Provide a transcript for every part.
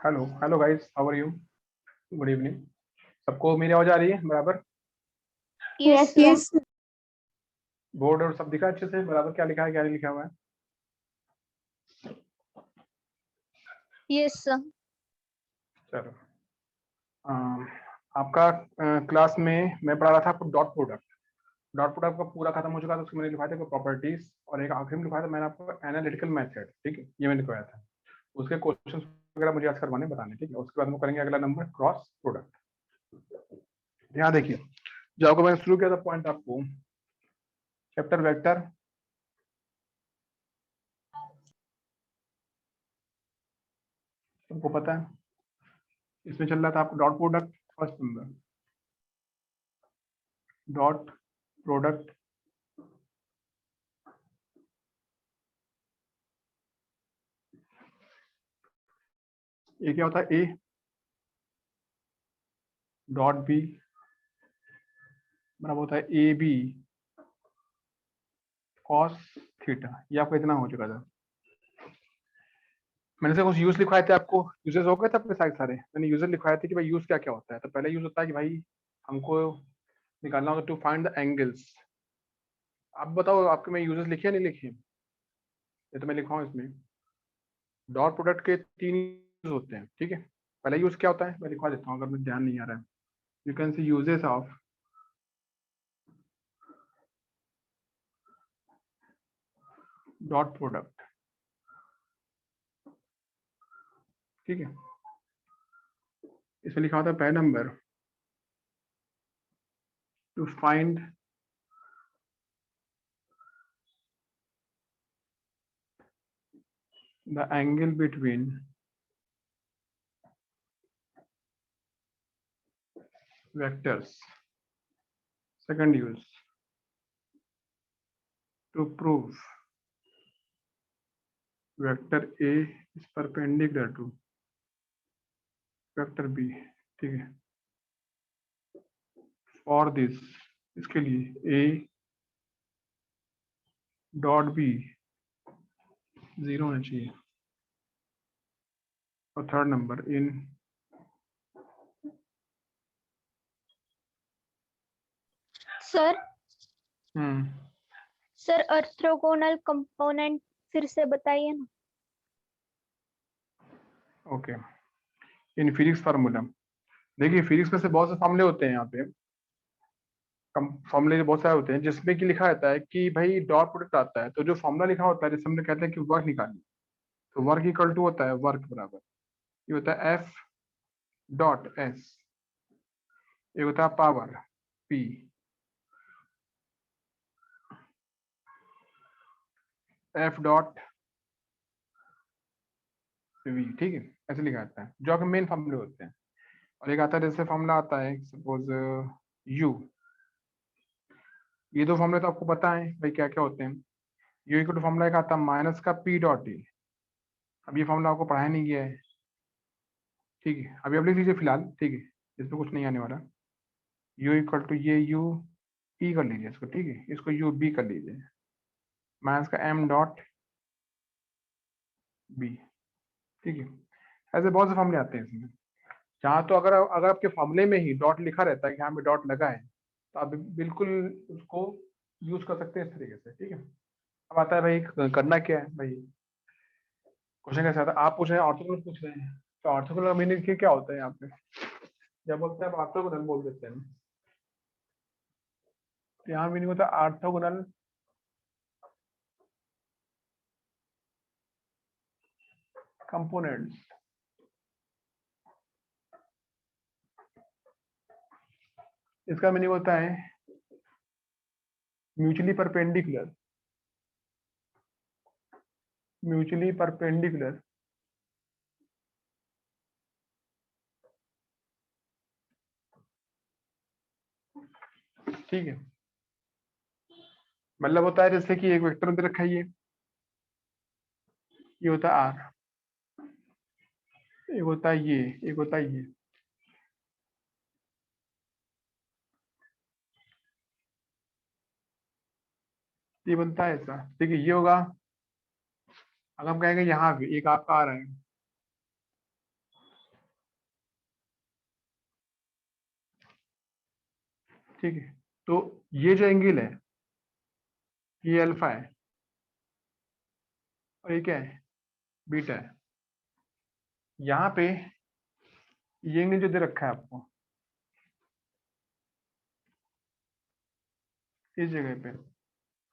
Hello hello guys, how are you? Good evening. सबको मेरी आवाज आ रही है बराबर? यस यस बोर्ड और सब दिखा अच्छे से बराबर? क्या लिखा है क्या नहीं लिखा हुआ है? Yes sir. चलो। आपका क्लास में मैं पढ़ा रहा था आपको डॉट प्रोडक्ट। डॉट प्रोडक्ट का पूरा खत्म हो चुका था, उसको मैंने लिखवाया था प्रॉपर्टीज, और एक आखिरी में लिखवाया था मैंने आपको एनालिटिकल मेथड। ठीक है, ये मैंने लिखवाया था। उसके क्वेश्चंस वगैरह मुझे आज करवाने बताने। ठीक है, उसके बाद हम करेंगे अगला नंबर क्रॉस प्रोडक्ट। यहाँ देखिए, जो आपको मैंने शुरू किया था पॉइंट, आपको चैप्टर वेक्टर सबको पता है। इसमें चल रहा था आपको dot product, first number dot product. ये क्या होता है? ए डॉट बी बराबर होता है ए बी कॉस थीटा। ये आपका इतना हो चुका था। मैंने से कुछ यूज लिखवाए थे आपको, यूजेस हो गए थे आपके सारे। मैंने यूजर लिखवाए थे कि भाई यूज क्या क्या होता है। तो पहला यूज होता है कि भाई हमको निकालना होता टू फाइंड द एंगल्स। आप बताओ, आपके में यूजर्स लिखे या नहीं लिखे? ये तो मैं लिखा हूँ इसमें। डॉट प्रोडक्ट के 3 यूज होते हैं। ठीक है, पहला यूज क्या होता है मैं लिखवा देता हूँ अगर मुझे ध्यान नहीं आ रहा है। You can see uses of dot product. ठीक है, इसमें लिखा होता है पहला number two find the angle between vectors. Second use to prove vector A is perpendicular to vector B. ठीक है, for this, इसके लिए A डॉट B 0 होना चाहिए। और third number in sir hmm sir orthogonal component फिर से बताइए ना। Okay, in physics formula. देखिए, फिजिक्स में से बहुत से फॉर्मूले होते हैं यहाँ पे। फॉर्मूले बहुत सारे होते हैं जिसमें कि लिखा रहता है कि भाई डॉट प्रोडक्ट आता है, तो जो फॉर्मूला लिखा होता है जिसमें हम लोग कहते हैं कि वर्क निकालिए, तो वर्क इक्वल टू होता है वर्क बराबर ये होता है एफ डॉट एस। ये होता है power P F dot V. ठीक है, ऐसे लिखा जाता है जो आपके मेन फॉर्मूले होते हैं। और एक आता है जैसे फॉर्मूला आता है सपोज यू। ये दो फॉर्मूले तो आपको पता है भाई क्या क्या होते हैं। यू इक्वल टू फॉर्मूला एक आता है माइनस का पी डॉट टी। अब ये फॉर्मूला आपको पढ़ाया नहीं गया है। ठीक है, अभी आप लिख लीजिए फिलहाल। ठीक है, इसमें कुछ नहीं आने वाला। यू इक्वल टू ये यू पी कर लीजिए इसको। ठीक है, इसको यू बी कर लीजिए माइनस का एम डॉट बी। ठीक है, ऐसे बहुत से फॉर्मूले आते हैं इसमें। जहाँ तो अगर आपके फॉर्मूले में ही डॉट लिखा रहता है कि यहाँ पे डॉट लगा है, तो आप बिल्कुल उसको यूज कर सकते हैं इस तरीके से। ठीक है, अब आता है भाई करना क्या है भाई। क्वेश्चन कैसा आता है, आप पूछ रहे हैं ऑर्थोगोनल पूछ रहे हैं, तो ऑर्थोगोनल का मीनिंग क्या होता है यहाँ पे? जब बोलते हैं आप ऑर्थोगोनल बोल देते हैं, तो यहाँ मीनिंग होता है ऑर्थोगोनल कंपोनेंट्स। इसका मीनिंग होता है म्यूचुअली परपेंडिकुलर। म्यूचुअली परपेंडिकुलर ठीक है, मतलब होता है जैसे कि एक वेक्टर दे रखा है, ये होता है आर, एक होता है ये, एक होता है ये बनता है ऐसा। ठीक है, ये होगा। अगर हम कहेंगे यहाँ भी एक आपका आ रहा है, ठीक है, तो ये जो एंगल है ये अल्फा है और ये क्या है, बीटा है। यहाँ पे ये एंगल जो दे रखा है आपको इस जगह पे,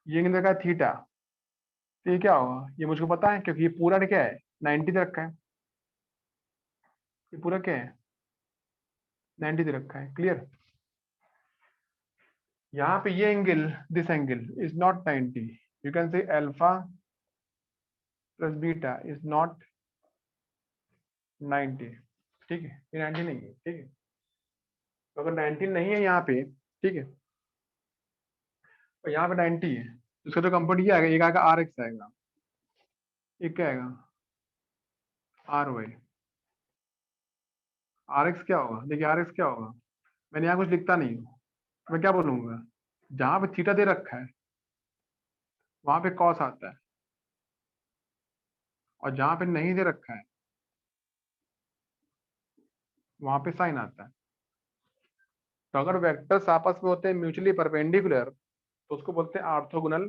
ये एंगल देखा है थीटा, तो ये क्या होगा, ये मुझको पता है क्योंकि ये पूरा क्या है 90 दे रखा है, ये पूरा क्या है 90 दे रखा है। क्लियर। यहाँ पे ये angle, this angle is not 90, you can से alpha plus beta is not 90। ठीक है, ये 90 नहीं है। ठीक है, तो अगर 19 नहीं है यहाँ पे, ठीक है, और यहाँ पे 90 है, तो इसका तो कंपोनेंट ये आएगा, एक आएगा आर एक्स आएगा, एक क्या आएगा आर वाई। आर एक्स क्या होगा, देखिए आर एक्स क्या होगा, मैंने यहाँ कुछ लिखता नहीं हूँ, मैं क्या बोलूंगा, जहाँ पे थीटा दे रखा है वहां पे कॉस आता है, और जहाँ पे नहीं दे रखा है वहां पे साइन आता है। तो अगर वेक्टर्स आपस में होते हैं म्यूचुअली परपेंडिकुलर तो उसको बोलते हैं ऑर्थोगोनल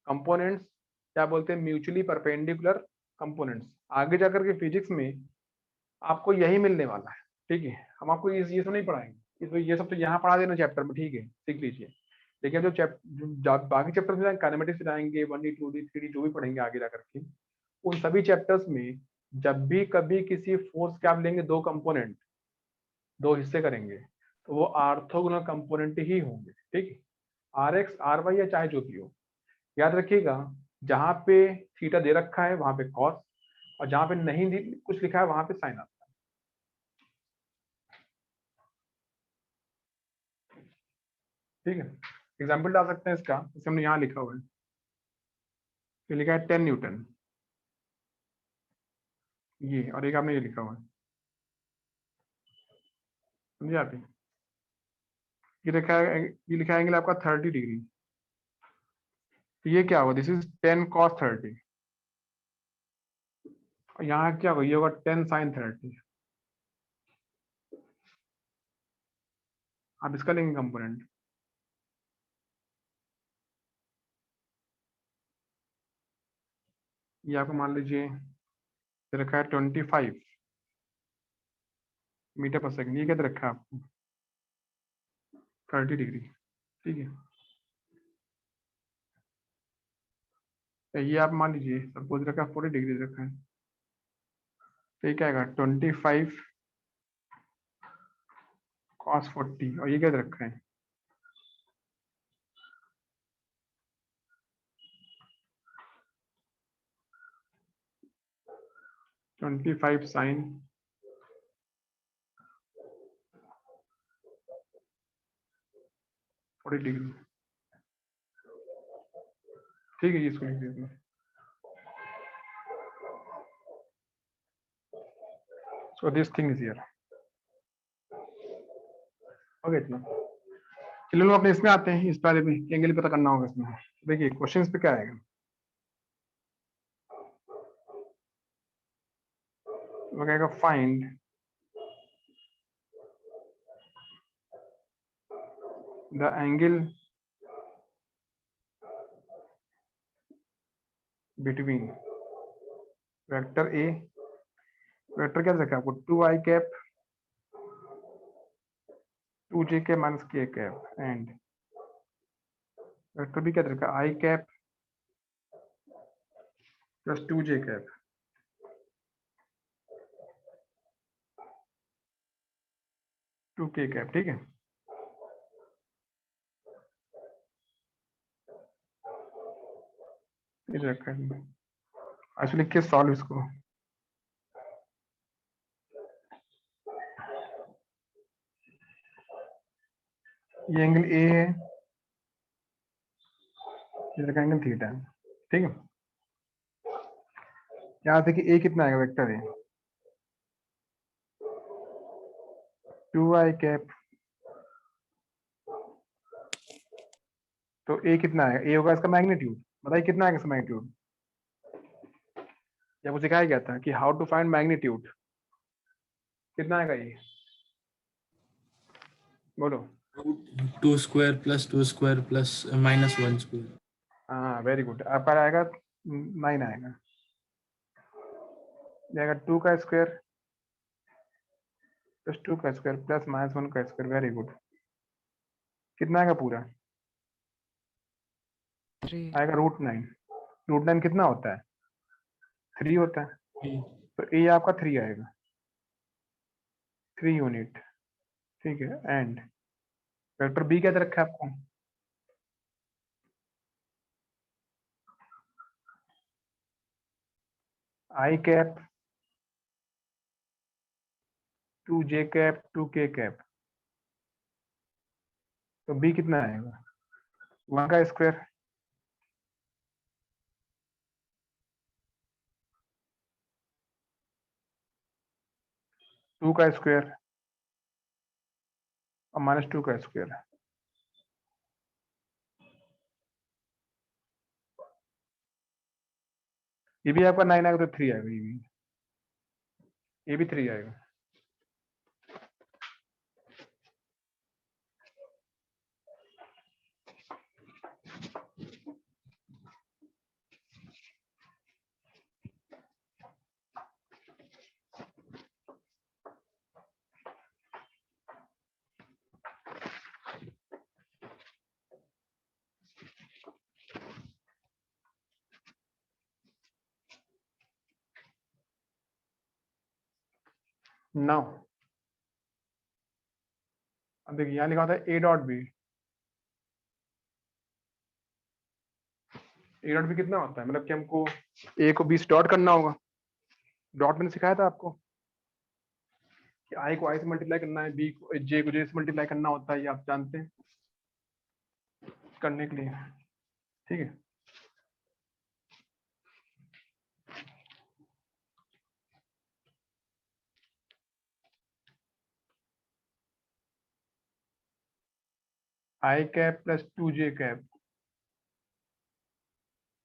कंपोनेंट्स, क्या बोलते हैं म्यूचुअली परपेंडिकुलर कंपोनेंट्स। आगे जाकर के फिजिक्स में आपको यही मिलने वाला है। ठीक है, हम आपको ये सब नहीं पढ़ाएंगे, इसमें ये सब तो यहाँ पढ़ा देना चैप्टर में, ठीक है, सीख लीजिए। लेकिन जो बाकी चैप्टर्स में काइनेमेटिक्स जाएंगे, 1D 2D 3D जो भी पढ़ेंगे आगे जाकर के, उन सभी चैप्टर्स में जब भी कभी किसी फोर्स के आप लेंगे दो कंपोनेंट, दो हिस्से करेंगे, तो वो ऑर्थोगोनल कंपोनेंट ही होंगे। ठीक है, आर एक्स आर वाई या चाहे जो भी हो, याद रखिएगा जहां पे थीटा दे रखा है वहां पे कॉस, और जहां पे नहीं कुछ लिखा है वहां पे साइन आता है। ठीक है, एग्जाम्पल डाल सकते हैं इसका, जैसे हमने यहाँ लिखा हुआ है, ये लिखा है 10 न्यूटन, ये, और एक आपने ये लिखा हुआ है, समझे आप? ये लिखा है, ये लिखा है एंगल आपका 30 डिग्री, तो ये क्या होगा, दिस इज 10 cos 30, और यहाँ क्या होगा, ये होगा 10 sin 30। आप इसका लेंगे कंपोनेंट, ये आपको मान लीजिए ये रखा है 25 मीटर पर सेकंड, ये क्या दे रखा है आपको 30 डिग्री। ठीक है, तो ये आप मान लीजिए सपोज रखा है 40 डिग्री रखा है, तो ये क्या आएगा 25 cos 40, और ये क्या दे रखा है 25 sin 40 डिग्री। ठीक है, इसको लिख दीजिए। So this thing is here. Okay, इतना। चलिए लोग अपने इसमें आते हैं, इस वाले में एंगल पता करना होगा इसमें। देखिए क्वेश्चंस पे क्या आएगा, वो कहेगा find the angle between vector A, vector क्या रखा है आपको 2i cap 2j cap minus k cap, and vector भी क्या रखा है i cap plus 2j cap. Two K cap. ठीक है, ये रखा है, ऐसे लिख के सॉल्व इसको। ये एंगल ए है, ये रखा एंगल थीटा है। ठीक है, यहाँ से कि ए कितना आएगा, वेक्टर ए 2i कैप, तो ए कितना आएगा, ए होगा इसका मैग्नीट्यूड, बताइए कितना आएगा इसका मैग्नीट्यूड। जब वो सिखाया गया था कि हाउ टू फाइंड मैग्नीट्यूड, कितना आएगा ये, बोलो। 2 square plus 2 square plus -1 square. हाँ वेरी गुड, आपका आएगा 9 आएगा, जाएगा 2 का स्क्वायर प्लस 2 का स्क्वायर प्लस -1 का स्क्वायर, वेरी गुड। कितना आएगा पूरा? 3 आएगा √9। √9 कितना होता है? 3 होता है, 3 तो ए आपका 3 आएगा, 3 यूनिट, ठीक है। एंड वेक्टर बी क्या दे रखा है आपको? I cap 2j cap 2k cap, तो बी कितना आएगा? 1 का स्क्वायर, टू का स्क्वायर और -2 का स्क्वायर। ये भी आपका 9 आएगा तो 3 आएगा, ये भी 3 आएगा। नाउ अब देखिए यहाँ लिखा होता है a dot B. A dot B कितना होता है, मतलब कि हमको ए को 20 डॉट करना होगा। डॉट मैंने सिखाया था आपको कि आई को आई से मल्टीप्लाई करना है, बी को जे को जे से मल्टीप्लाई करना होता है, ये आप जानते हैं करने के लिए, ठीक है। I cap plus 2j cap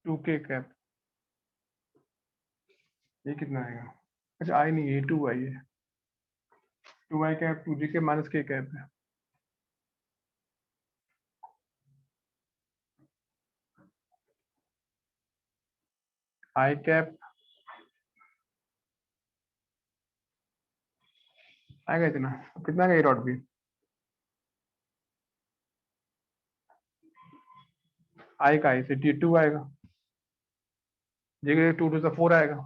2k cap, ये कितना आएगा? अच्छा आई नहीं, ये 2 आई है, 2 आई कैप 2j के माइनस k कैप है। आई कैप आएगा इतना, कितना आएगा ए डॉट बी? आई का आई से टी 2 आएगा, जे 2 से 4 आएगा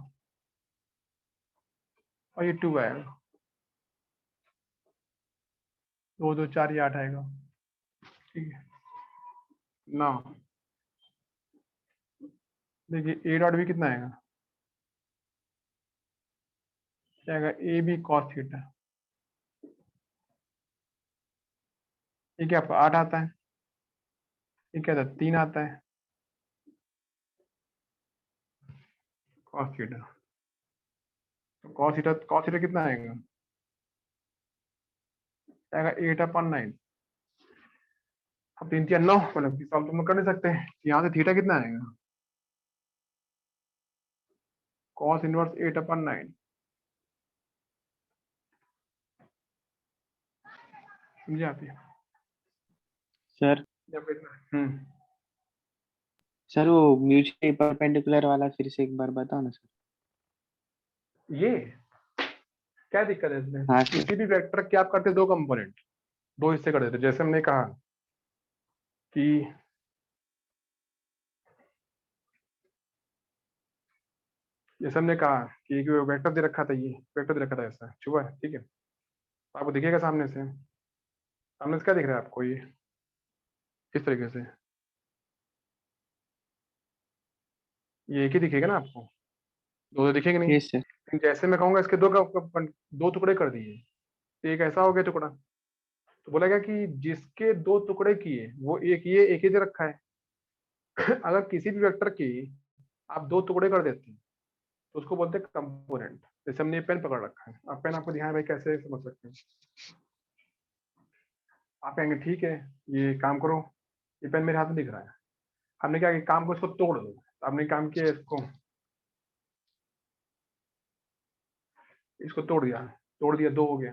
और ये 2 आएगा, 2 2 4 ये 8 आएगा, ठीक है ना। देखिए ए डॉट बी कितना आएगा? क्या आएगा? ए बी कॉस थीटा, ये क्या आपका 8 आता है, ये क्या था 3 आता है कॉस थीटा, तो कॉस थीटा कितना आएगा? आएगा 8/9। अब 3 3 9, मतलब कि सॉल्व तुम कर नहीं सकते, यहाँ से थीटा कितना आएगा? कॉस इनवर्स 8/9, समझे आती है? सर जब इतना सर वो म्यूचुअली परपेंडिकुलर वाला फिर से एक बार बताओ ना सर। ये क्या दिक्कत है इसमें? हाँ सर। किसी भी वेक्टर के आप करते दो कंपोनेंट, दो हिस्से कर देते, जैसे हमने कहा कि जैसे हमने कहा कि एक वेक्टर दे रखा था, ये वेक्टर दे रखा था ऐसा छुआ है, ठीक है, तो आपको दिखेगा सामने से क्या दिख रहा है आपको? ये इस तरीके से ये एक ही दिखेगा ना आपको, दो तो दिखेंगे नहीं। Yes sir. लेकिन जैसे मैं कहूंगा इसके दो टुकड़े कर दिए, तो एक ऐसा हो गया टुकड़ा, तो बोला गया कि जिसके दो टुकड़े किए वो एक ये एक ही दे रखा है। अगर किसी भी वेक्टर की आप दो टुकड़े कर देते हैं तो उसको बोलते हैं कंपोनेंट। जैसे हमने ये पेन पकड़ रखा है, अब पेन आपको ध्यान है भाई कैसे समझ सकते हैं? आप कहेंगे ठीक है ये काम करो, ये पेन मेरे हाथ में दिख रहा है, हमने क्या किया, काम को इसको तोड़ दो, तो आपने काम किया इसको तोड़ दिया, दो हो गया।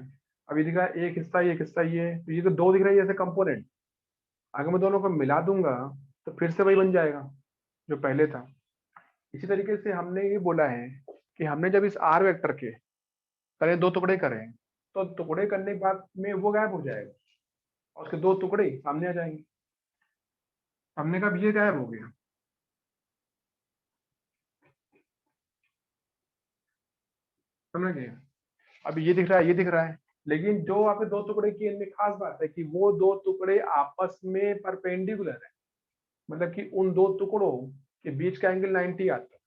अभी दिख रहा है एक हिस्सा ये, एक हिस्सा ये, तो ये तो दो दिख रही है जैसे कंपोनेंट। अगर मैं दोनों को मिला दूंगा तो फिर से वही बन जाएगा जो पहले था। इसी तरीके से हमने ये बोला है कि हमने जब इस आर वेक्टर के करें, दो टुकड़े करें, तो टुकड़े करने के बाद में वो गायब हो जाएगा और उसके दो टुकड़े सामने आ जाएंगे। हमने कहा ये गायब हो गया। समझ गए? अब ये दिख रहा है, ये दिख रहा है, लेकिन जो आपने दो टुकड़े किए इनमें खास बात है कि वो दो टुकड़े आपस में परपेंडिकुलर है। मतलब कि उन दो टुकड़ों के बीच का एंगल 90 आता है।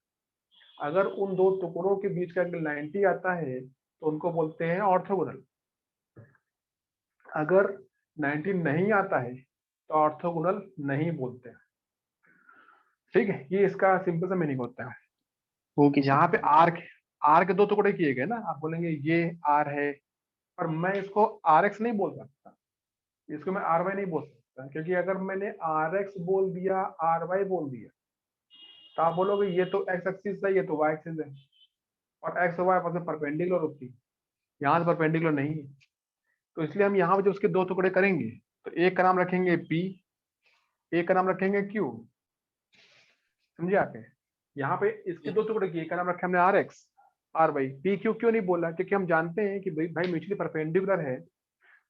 अगर उन दो टुकड़ों के बीच का एंगल 90 आता है तो उनको बोलते हैं ऑर्थोगोनल। अगर 90 नहीं आता है तो ऑर्थोगोनल नहीं बोलते हैं। ठीक है, ये इसका सिंपल सा मीनिंग होता है। Okay sir. यहाँ पे आर के दो टुकड़े किए गए ना, आप बोलेंगे ये आर है, पर मैं इसको आर एक्स नहीं बोल सकता, इसको मैं आर वाई नहीं बोल सकता, क्योंकि अगर मैंने आर एक्स बोल दिया, आर वाई बोल दिया, तो आप बोलोगे ये तो एक्स एक्सिस है, ये तो वाई एक्सिस है, और एक्स और वाई आपस में परपेंडिकुलर होती है। यहाँ से परपेंडिकुलर नहीं है, तो इसलिए हम यहाँ पे जो उसके दो टुकड़े करेंगे तो एक का नाम रखेंगे पी, एक का नाम रखेंगे क्यू। समझे आपने? यहाँ पे इसके दो टुकड़े किए, एक का नाम रखा हमने R X, R Y. P Q क्यों नहीं बोला? क्योंकि हम जानते हैं कि भाई म्यूचुअली परपेंडिकुलर है,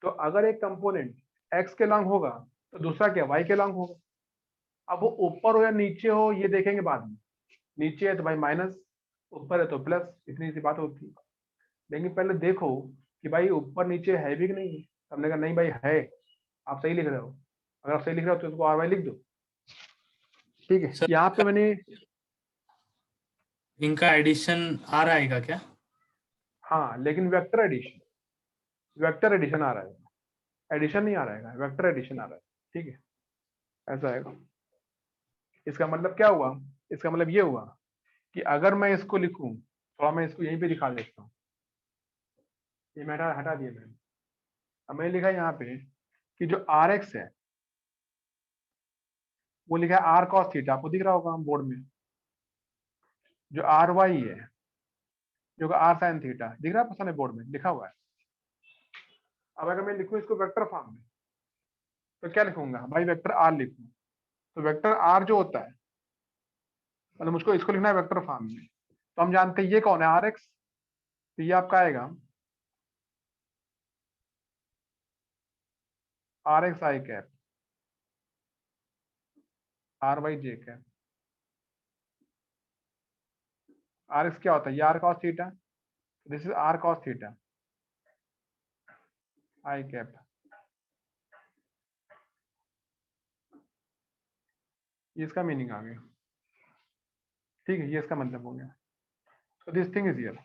तो अगर एक कंपोनेंट एक्स के लॉन्ग होगा तो दूसरा क्या वाई के लॉन्ग होगा। अब वो ऊपर हो या नीचे हो ये देखेंगे बाद में। नीचे है तो भाई माइनस, ऊपर है तो प्लस, इतनी सी बात होती है। लेकिन पहले देखो कि भाई ऊपर नीचे है भी कि नहीं है। हमने कहा नहीं भाई है, आप सही लिख रहे हो। अगर आप सही लिख रहे हो तो इसको आर वाई लिख दो। ठीक है, सर यहाँ पे मैंने, इनका एडिशन आ रहा है क्या? हाँ लेकिन वेक्टर एडिशन, वेक्टर एडिशन आ रहा है, एडिशन नहीं आ रहा है, वेक्टर एडिशन आ रहा है। ठीक है, ऐसा आएगा। इसका मतलब क्या हुआ? इसका मतलब ये हुआ कि अगर मैं इसको लिखूं, थोड़ा मैं इसको यहीं पे दिखा देता हूँ। ये मैं हटा हटा दिया मैंने। अब मैंने लिखा यहाँ पे कि जो आर एक्स है वो लिखा है आर कॉस थीटा, आपको दिख रहा होगा बोर्ड में। जो आर वाई है जो आर साइन थीटा दिख रहा है सामने बोर्ड में लिखा हुआ है। अब अगर मैं लिखूं इसको वेक्टर फॉर्म में तो क्या लिखूंगा भाई? वेक्टर आर लिखूं, तो वेक्टर आर जो होता है, मतलब मुझको इसको लिखना है वेक्टर फॉर्म में, तो हम जानते हैं ये कौन है? R X. तो ये आपका आएगा R X I cap, R Y J cap. R X क्या होता है? ये R cos theta, this is R cos theta I cap. ये इसका मीनिंग आ गया। ठीक है, ये इसका मतलब हो गया। तो दिस थिंग इज हियर।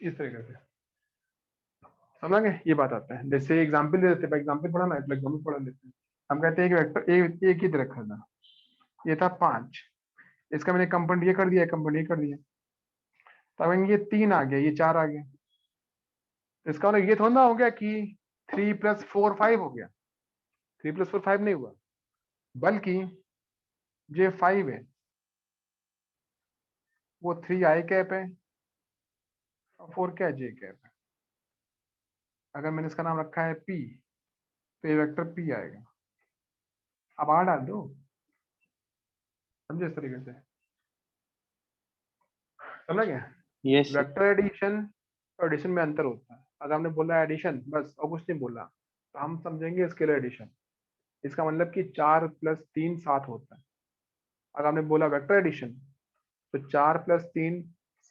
इस तरीके से समझेंगे, ये बात आता है। जैसे एग्जाम्पल दे देते हैं, एग्जाम्पल पढ़ा ना, एग्जाम्पल पढ़ा लेते हैं। हम कहते हैं कि वेक्टर एक ही रखा था, ये था 5, इसका मैंने कंपोनेंट ये कर दिया, कंपोनेंट ये कर दिया, तब ये 3 आ गया, ये 4 आ गया। तो इसका मतलब ये थोड़ा ना हो गया कि 3 + 4 5 हो गया। 3 + 4 5 नहीं हुआ, बल्कि जो 5 है वो 3 आई कैप है और 4 क्या है? जे कैप है। अगर मैंने इसका नाम रखा है पी तो ये वेक्टर पी आएगा। अब आर डाल दो, समझे? इस तरीके से समझ गया? Yes sir. वेक्टर एडिशन और एडिशन में अंतर होता है। अगर हमने बोला एडिशन बस और कुछ नहीं बोला तो हम समझेंगे स्केलर एडिशन। इसका मतलब कि 4 + 3 7 होता है। अगर हमने बोला वेक्टर एडिशन तो 4 + 3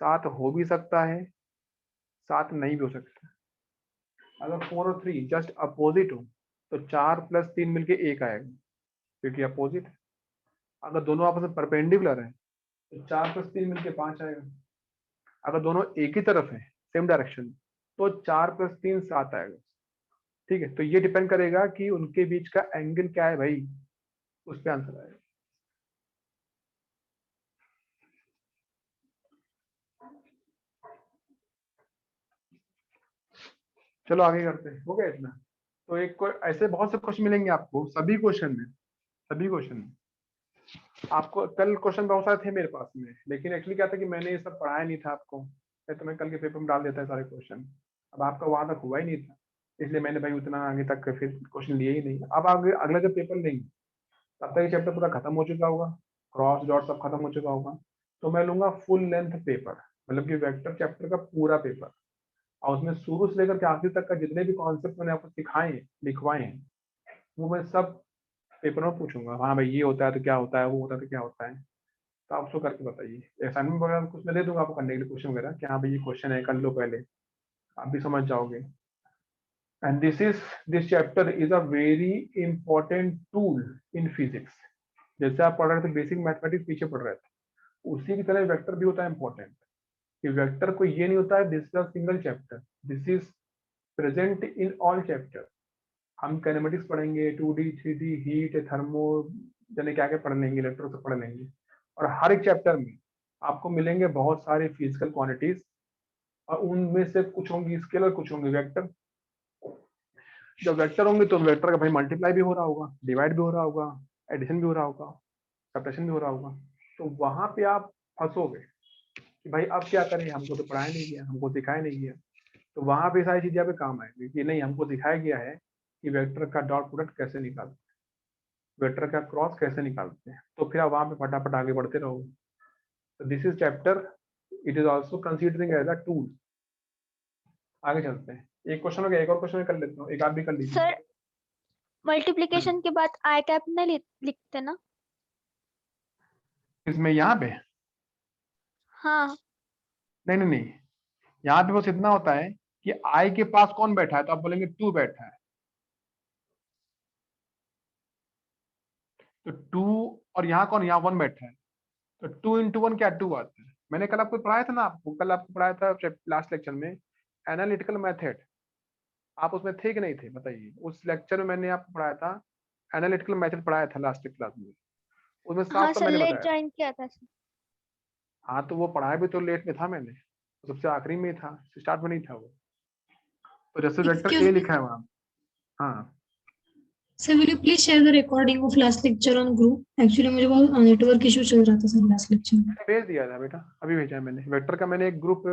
7 हो भी सकता है, 7 नहीं भी हो सकता। अगर 4 और 3 जस्ट अपोजिट हो तो 4 + 3 मिलके 1 आएगा, क्योंकि अपोजिट है। अगर दोनों आपस में परपेंडिकुलर है तो 4 + 3 मिलके 5 आएगा। अगर दोनों एक ही तरफ है, सेम डायरेक्शन, तो 4 + 3 7 आएगा। ठीक है, तो ये डिपेंड करेगा कि उनके बीच का एंगल क्या है भाई, उस पर आंसर आएगा। चलो आगे करते हैं, हो गया इतना। तो एक ऐसे बहुत से क्वेश्चन मिलेंगे आपको, सभी क्वेश्चन में, सभी क्वेश्चन में आपको कल क्वेश्चन बहुत सारे थे मेरे पास में, लेकिन एक्चुअली क्या था कि मैंने ये सब पढ़ाया नहीं था आपको, नहीं तो मैं कल के पेपर में डाल देता है सारे क्वेश्चन। अब आपका वहां तक हुआ ही नहीं था, इसलिए मैंने भाई उतना आगे तक फिर क्वेश्चन लिए ही नहीं। अब आगे अगला जब पेपर लेंगे तब तक ये चैप्टर पूरा खत्म हो चुका होगा, क्रॉस डॉट सब खत्म हो चुका होगा। तो मैं लूंगा फुल लेंथ पेपर, मतलब कि वेक्टर चैप्टर का पूरा पेपर, और उसमें शुरू से लेकर के आखिर तक का जितने भी कॉन्सेप्ट मैंने आपको सिखाए हैं, लिखवाए हैं, वो मैं सब पेपर में पूछूंगा। हाँ भाई ये होता है तो क्या होता है, वो होता है तो क्या होता है, तो आप उसको करके बताइए। असाइनमेंट वगैरह कुछ मैं दे दूंगा आपको करने के लिए, क्वेश्चन वगैरह कि हाँ भाई ये क्वेश्चन है, कर लो पहले, आप भी समझ जाओगे। And this chapter is a very important tool in physics. जैसे आप पढ़ रहे थे बेसिक मैथमेटिक्स पीछे पढ़ रहे थे, उसी की तरह वेक्टर भी होता है इंपॉर्टेंट। कि वेक्टर को ये नहीं होता है this is a single chapter, this is present in all chapter. हम कैनेमेटिक्स पढ़ेंगे, 2D 3D हीट थर्मो जाने क्या क्या पढ़ लेंगे, इलेक्ट्रो से पढ़ लेंगे, और हर एक चैप्टर में आपको मिलेंगे बहुत सारे फिजिकल क्वांटिटीज, और उनमें से कुछ होंगी स्केलर, कुछ होंगे वेक्टर। जब वेक्टर होंगे तो वेक्टर का भाई मल्टीप्लाई भी हो रहा होगा, डिवाइड भी हो रहा होगा, एडिशन भी हो रहा होगा, सब्ट्रैक्शन भी हो रहा होगा। तो वहां पे आप फंसोगे कि भाई अब क्या करें, हमको तो पढ़ाया नहीं गया, हमको सिखाया नहीं गया। तो वहां पे सारी चीजें पे काम आएंगी कि नहीं हमको सिखाया गया है कि वेक्टर का डॉट प्रोडक्ट कैसे निकालते हैं, वेक्टर का क्रॉस कैसे निकालते हैं, तो फिर आप वहां पे फटाफट आगे बढ़ते रहोगे। तो this is chapter, it is also considering as a tool. आगे चलते हैं, एक क्वेश्चन हो गया, एक और क्वेश्चन कर लेता हूँ, एक आप भी कर लीजिए। सर मल्टीप्लिकेशन के बाद आई कैप नहीं लिखते ना? इसमें यहाँ पे हाँ। नहीं नहीं नहीं, यहाँ पे बस इतना होता है कि आई के पास कौन बैठा है, तो आप बोलेंगे टू बैठा है, तो टू, और यहाँ कौन, यहाँ वन बैठा है, तो 2 into 1 क्या 2 आता है। मैंने कल आपको पढ़ाया था ना, आपको कल आपको पढ़ाया था लास्ट लेक्चर में एनालिटिकल मेथड, आप उसमें थे कि नहीं थे बताइए। उस लेक्चर में मैंने आपको पढ़ाया था एनालिटिकल मेथड, पढ़ाया था लास्ट क्लास में, उसमें हाँ साफ साफ सर, मैंने लेट बताया था। ज्वाइन किया था सर। हाँ तो वो पढ़ाया भी तो लेट में था मैंने, सबसे आखिरी में था, स्टार्ट में नहीं था वो। तो जैसे वेक्टर Excuse ए me, लिखा है वहाँ, हाँ sir. Will you please share the recording of last lecture on group? Actually, मुझे बहुत नेटवर्क इशू चल रहा था सर लास्ट लेक्चर में. मैंने भेज दिया था बेटा, अभी भेजा है मैंने। वेक्टर का मैंने एक ग्रुप,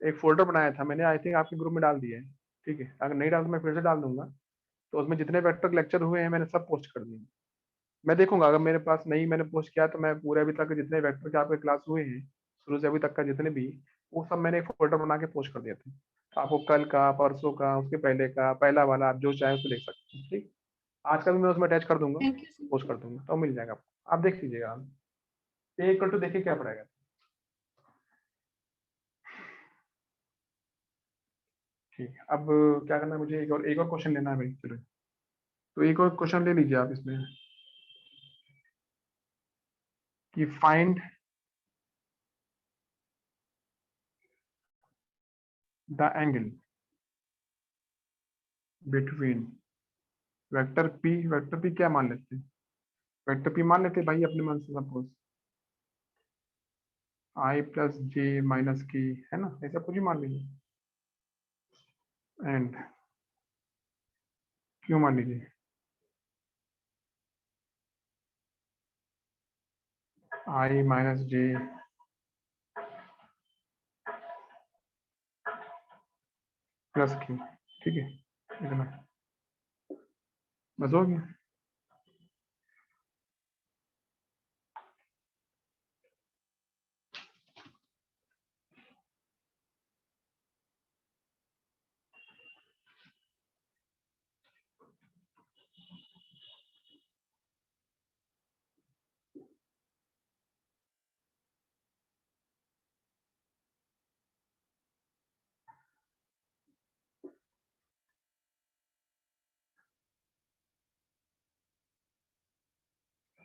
एक फोल्डर बनाया था मैंने, आई थिंक आपके ग्रुप में डाल दिया है। ठीक है, अगर नहीं डाल तो मैं फिर से डाल दूंगा। तो उसमें जितने वेक्टर लेक्चर हुए हैं मैंने सब पोस्ट कर दिए। मैं देखूंगा, अगर मेरे पास नहीं मैंने पोस्ट किया तो मैं पूरे अभी तक जितने वेक्टर के आपके क्लास हुए हैं शुरू से अभी तक का जितने भी, वो सब मैंने एक फोल्डर बना के पोस्ट कर दिया था। तो आपको कल का, परसों का, उसके पहले का, पहला वाला, आप जो चाहे उसको देख सकते हैं। ठीक, आज का भी मैं उसमें अटैच कर दूंगा, Thank you, sir. पोस्ट कर दूंगा, तो मिल जाएगा आपको, आप देख लीजिएगा। ए इक्वल टू देखिए क्या पड़ेगा। ठीक है, अब क्या करना है मुझे, एक और क्वेश्चन लेना है भाई, चलो। तो एक और क्वेश्चन ले लीजिए आप इसमें, कि find the angle between vector P क्या मान लेते हैं, वेक्टर पी मान लेते हैं भाई अपने मन से, suppose I plus J minus की, है ना, ऐसा कुछ भी मान लीजिए, एंड क्यों मान लीजिए आई माइनस जे प्लस क्यू। ठीक है, इतना बस हो गया।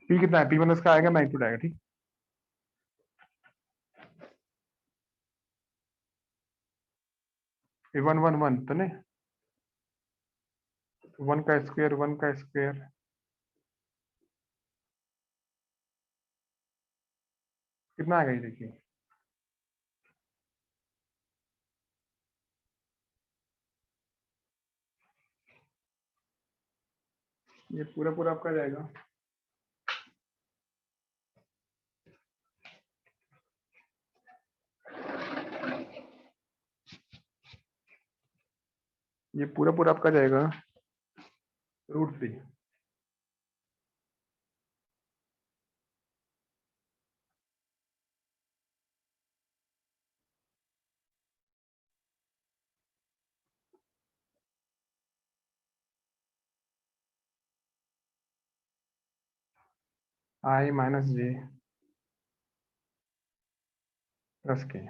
पी कितना है, पी माइनस का आएगा, मैग्नीट्यूड आएगा। ठीक, ये 1 1 1 तो नहीं, 1 का स्क्वायर, 1 का स्क्वायर कितना आएगा ये देखिए, ये पूरा पूरा आपका जाएगा ये पूरा पूरा आपका जाएगा √3। I - j plus k।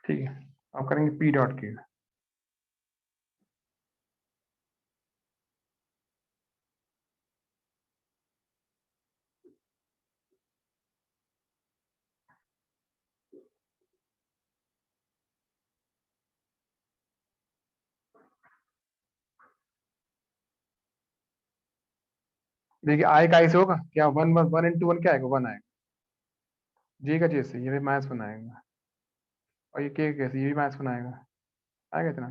ठीक है, अब करेंगे P.Q। देखिए I का ऐसे होगा क्या, 1 into 1 क्या आएगा, 1 आएगा। J का जैसे ये भी -1 आएगा, और ये K कैसे, ये भी -1 आएगा। आएगा इतना,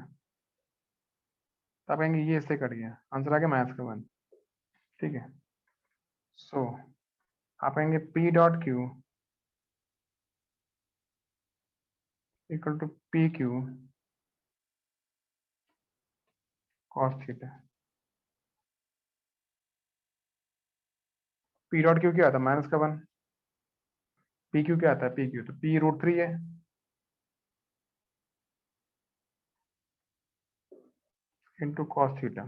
तब कहेंगे ये इससे कट गया, आंसर आ गया -1। ठीक है, सो आप कहेंगे P.Q equal to PQ cos theta. P.Q क्या आता है, -1। PQ क्या आता है, PQ तो P√3 है, इंटू cos थीटा।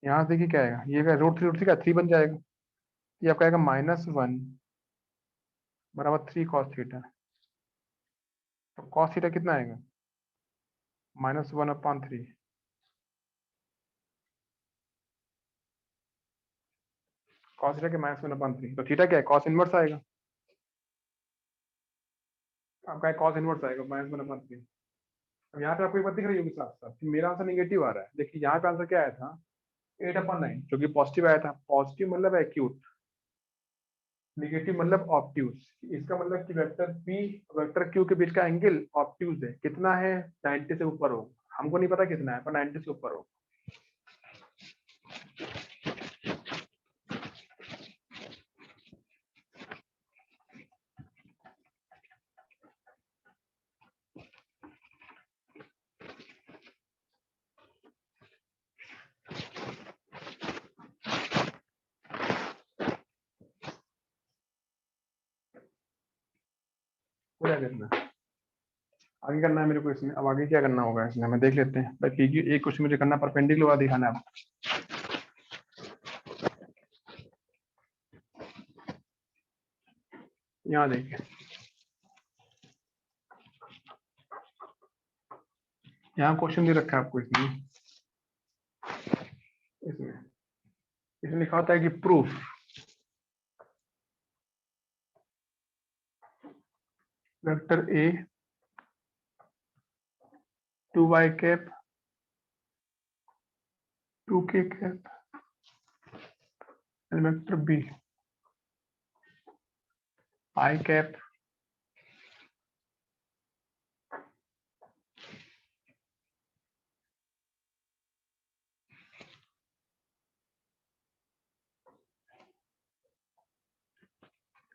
यहाँ से देखिए क्या आएगा, ये √3 का 3 बन जाएगा, ये आपका आएगा -1 बराबर 3 cos थीटा। तो cos थीटा कितना आएगा, -1/3। cos थीटा के -1/3, तो थीटा क्या है, cos इनवर्स आएगा, आपका cos इनवर्स आएगा -1/3। अब यहाँ पे आपको एक बात दिख रही होगी साफ साफ, मेरा आंसर निगेटिव आ रहा है। देखिए यहाँ पे आंसर क्या आया था, 8/9, जो कि पॉजिटिव आया था। पॉजिटिव मतलब एक्यूट, नेगेटिव मतलब ऑब्ट्यूज। इसका मतलब कि वेक्टर P वेक्टर Q के बीच का एंगल ऑब्ट्यूज है। कितना है, 90 से ऊपर हो, हमको नहीं पता कितना है, पर 90 से ऊपर हो। क्या करना आगे करना है मेरे को इसमें, अब आगे क्या करना होगा इसमें हमें देख लेते हैं। भाई PQ एक क्वेश्चन मुझे करना, परपेंडिकुलर वाला दिखाना है। यहाँ देखिए, यहाँ क्वेश्चन दे रखा है आपको इसमें इसमें इसमें लिखा होता है कि proof vector A 2y cap 2k cap and vector B I cap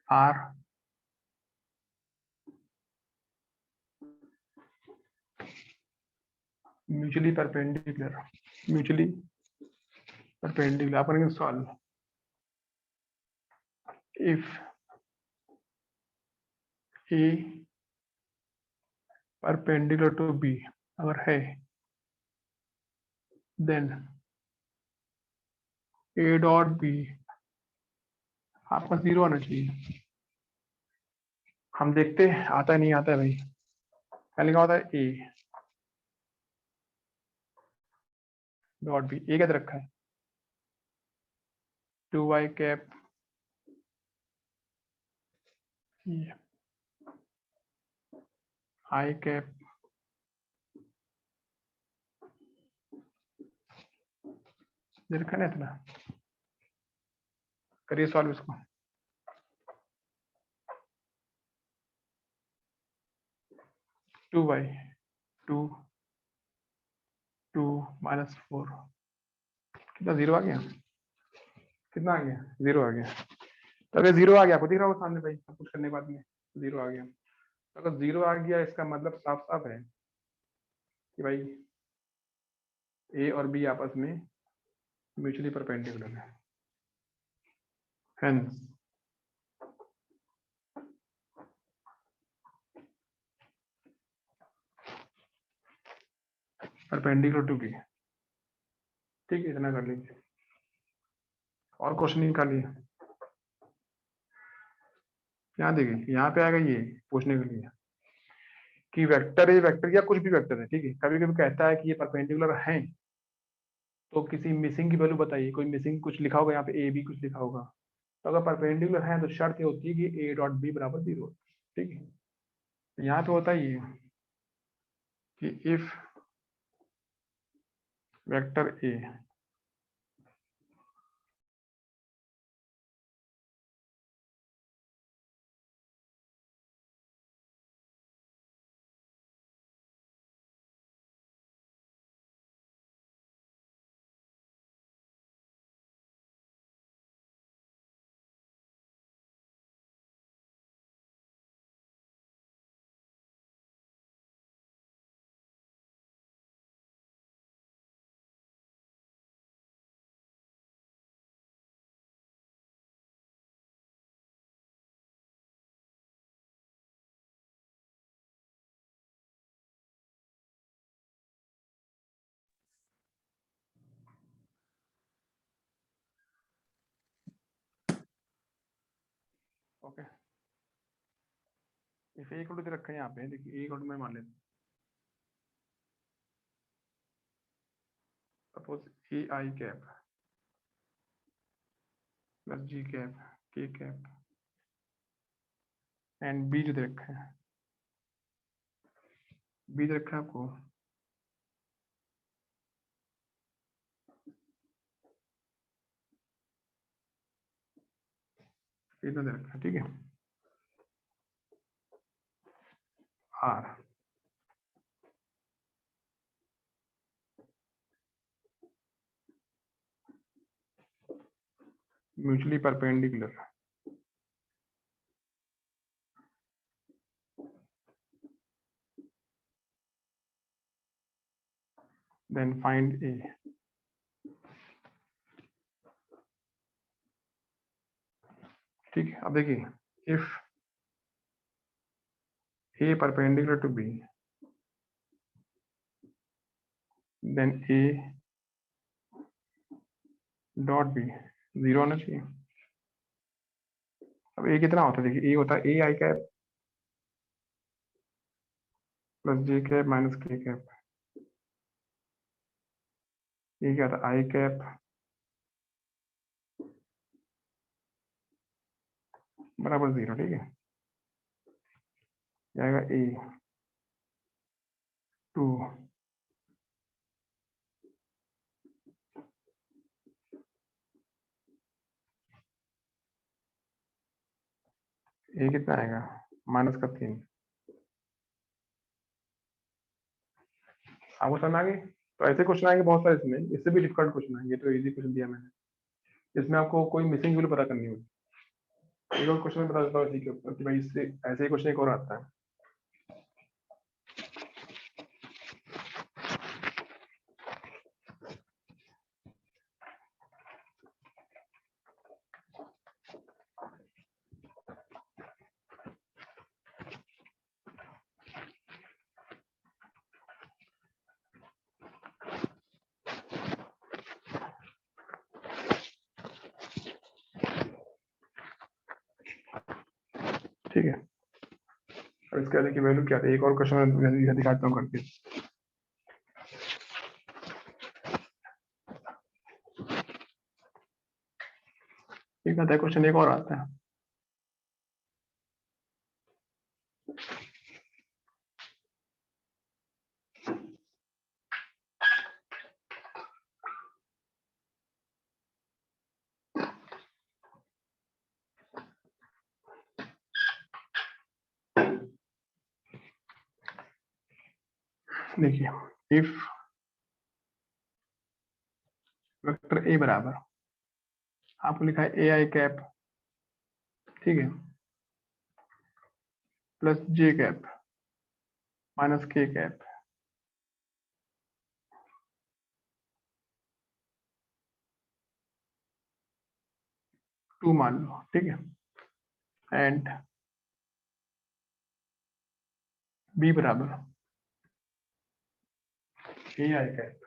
R mutually perpendicular आप करेंगे solve. If A perpendicular to B अगर है, देन A.B आपका 0 आना चाहिए। हम देखते हैं आता है नहीं आता है भाई। पहले क्या होता है, A.B, A कैसे रखा है, 2y कैप ये आई कैप देखा ना इतना, करिए सॉल्व इसको। टू बाई टू माइनस 4 कितना, 0 आ गया, कितना आ गया, 0 आ गया। तो अगर 0 आ गया, आपको दिख रहा होगा सामने भाई, सब कुछ करने के बाद में 0 आ गया। तो अगर 0 आ गया, इसका मतलब साफ साफ है कि भाई ए और बी आपस में म्यूचुअली परपेंडिकुलर है। Hence, perpendicular to B. ठीक है, इतना कर लीजिए, और क्वेश्चन निकालिए। यहाँ देखिए, यहाँ पे आएगा ये पूछने के लिए कि वेक्टर है, वेक्टर या कुछ भी वेक्टर है, ठीक है, कभी कभी कहता है कि ये परपेंडिकुलर हैं, तो किसी मिसिंग की वैल्यू बताइए। कोई मिसिंग कुछ लिखा होगा यहाँ पे, ए बी कुछ लिखा होगा, तो अगर परपेंडिकुलर है तो शर्त ये होती है कि ए डॉट बी बराबर 0। ठीक है, तो यहाँ पे होता है ये कि if vector A okay, if A equal to रखा है यहाँ पे, देखिए ए इक्वल टू में मान लेते, suppose A I cap plus ji cap के कैप एंड बी जो दे रखा है, बी दे रखा है आपको इतना दे रखा है, ठीक है, are mutually perpendicular, then find A. ठीक है, अब देखिए if A perpendicular to B then A dot B 0 होना चाहिए। अब ए कितना होता है, देखिए ए होता है ए I cap plus J cap minus K cap, ये क्या था, आई कैप बराबर 0। ठीक है, जाएगा ए टू ए कितना आएगा, माइनस का 3। आपको समझ आ गई। तो ऐसे क्वेश्चन आएंगे बहुत सारे, इसमें इससे भी डिफिकल्ट क्वेश्चन आएंगे, तो इजी क्वेश्चन दिया मैंने, इसमें आपको कोई मिसिंग वैल्यू पता करनी होगी। एक और क्वेश्चन बता देता हूँ इसी के ऊपर कि भाई इससे ऐसे ही क्वेश्चन एक और आता है। ठीक है, अब इसके आगे की वैल्यू क्या थी, एक और क्वेश्चन मैं दिखाता हूँ करके। एक आता है क्वेश्चन, एक और आता है, देखिए इफ वेक्टर ए बराबर आपको लिखा है ए आई कैप, ठीक है, plus J cap minus K cap, टू मान लो, ठीक है, एंड बी बराबर A I cap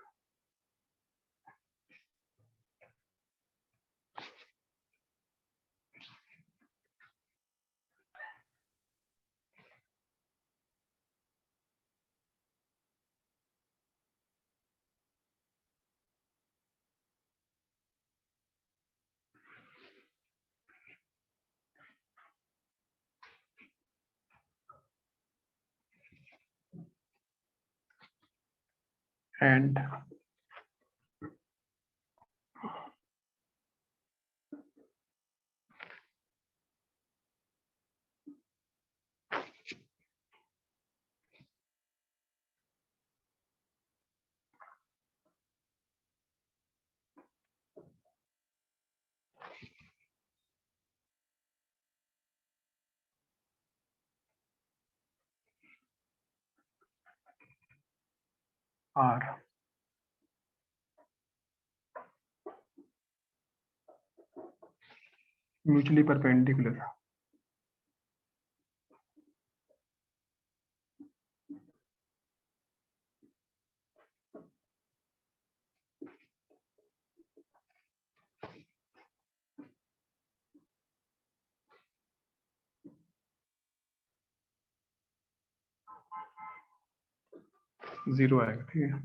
and are mutually perpendicular, zero आएगा, ठीक है।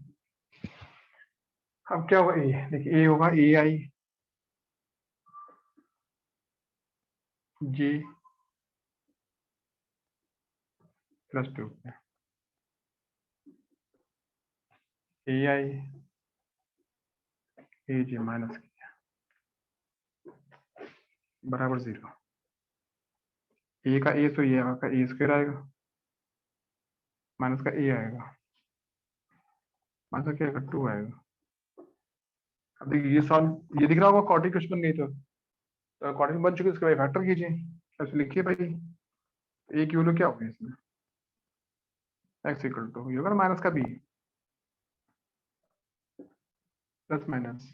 अब क्या होगा, ए देखिए ए होगा ए आई जे प्लस टू, ए आई ए जे माइनस बराबर जीरो, ए का ए तो ये का ए स्क्वायर आएगा, माइनस का ए आएगा, माइनस का क्या आएगा, टू आएगा। अब देखिए ये सॉल्व, ये दिख रहा होगा क्वाड्रेटिक क्वेश्चन बन गई, तो क्वाड्रेटिक बन चुकी है, इसके बाद फैक्टर कीजिए, ऐसे लिखिए भाई ए की वैल्यू क्या होगी इसमें, एक्स इक्वल टू ये होगा माइनस का B plus minus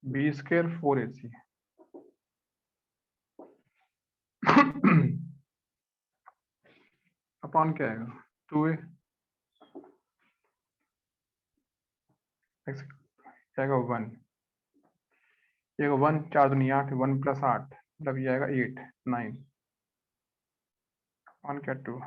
B square 4ac upon क्या आएगा 2a एक्स आएगा 1, ये 1 4 दूनी 8, 1 प्लस 8 मतलब ये आएगा 8 9 अपॉन क्या 2,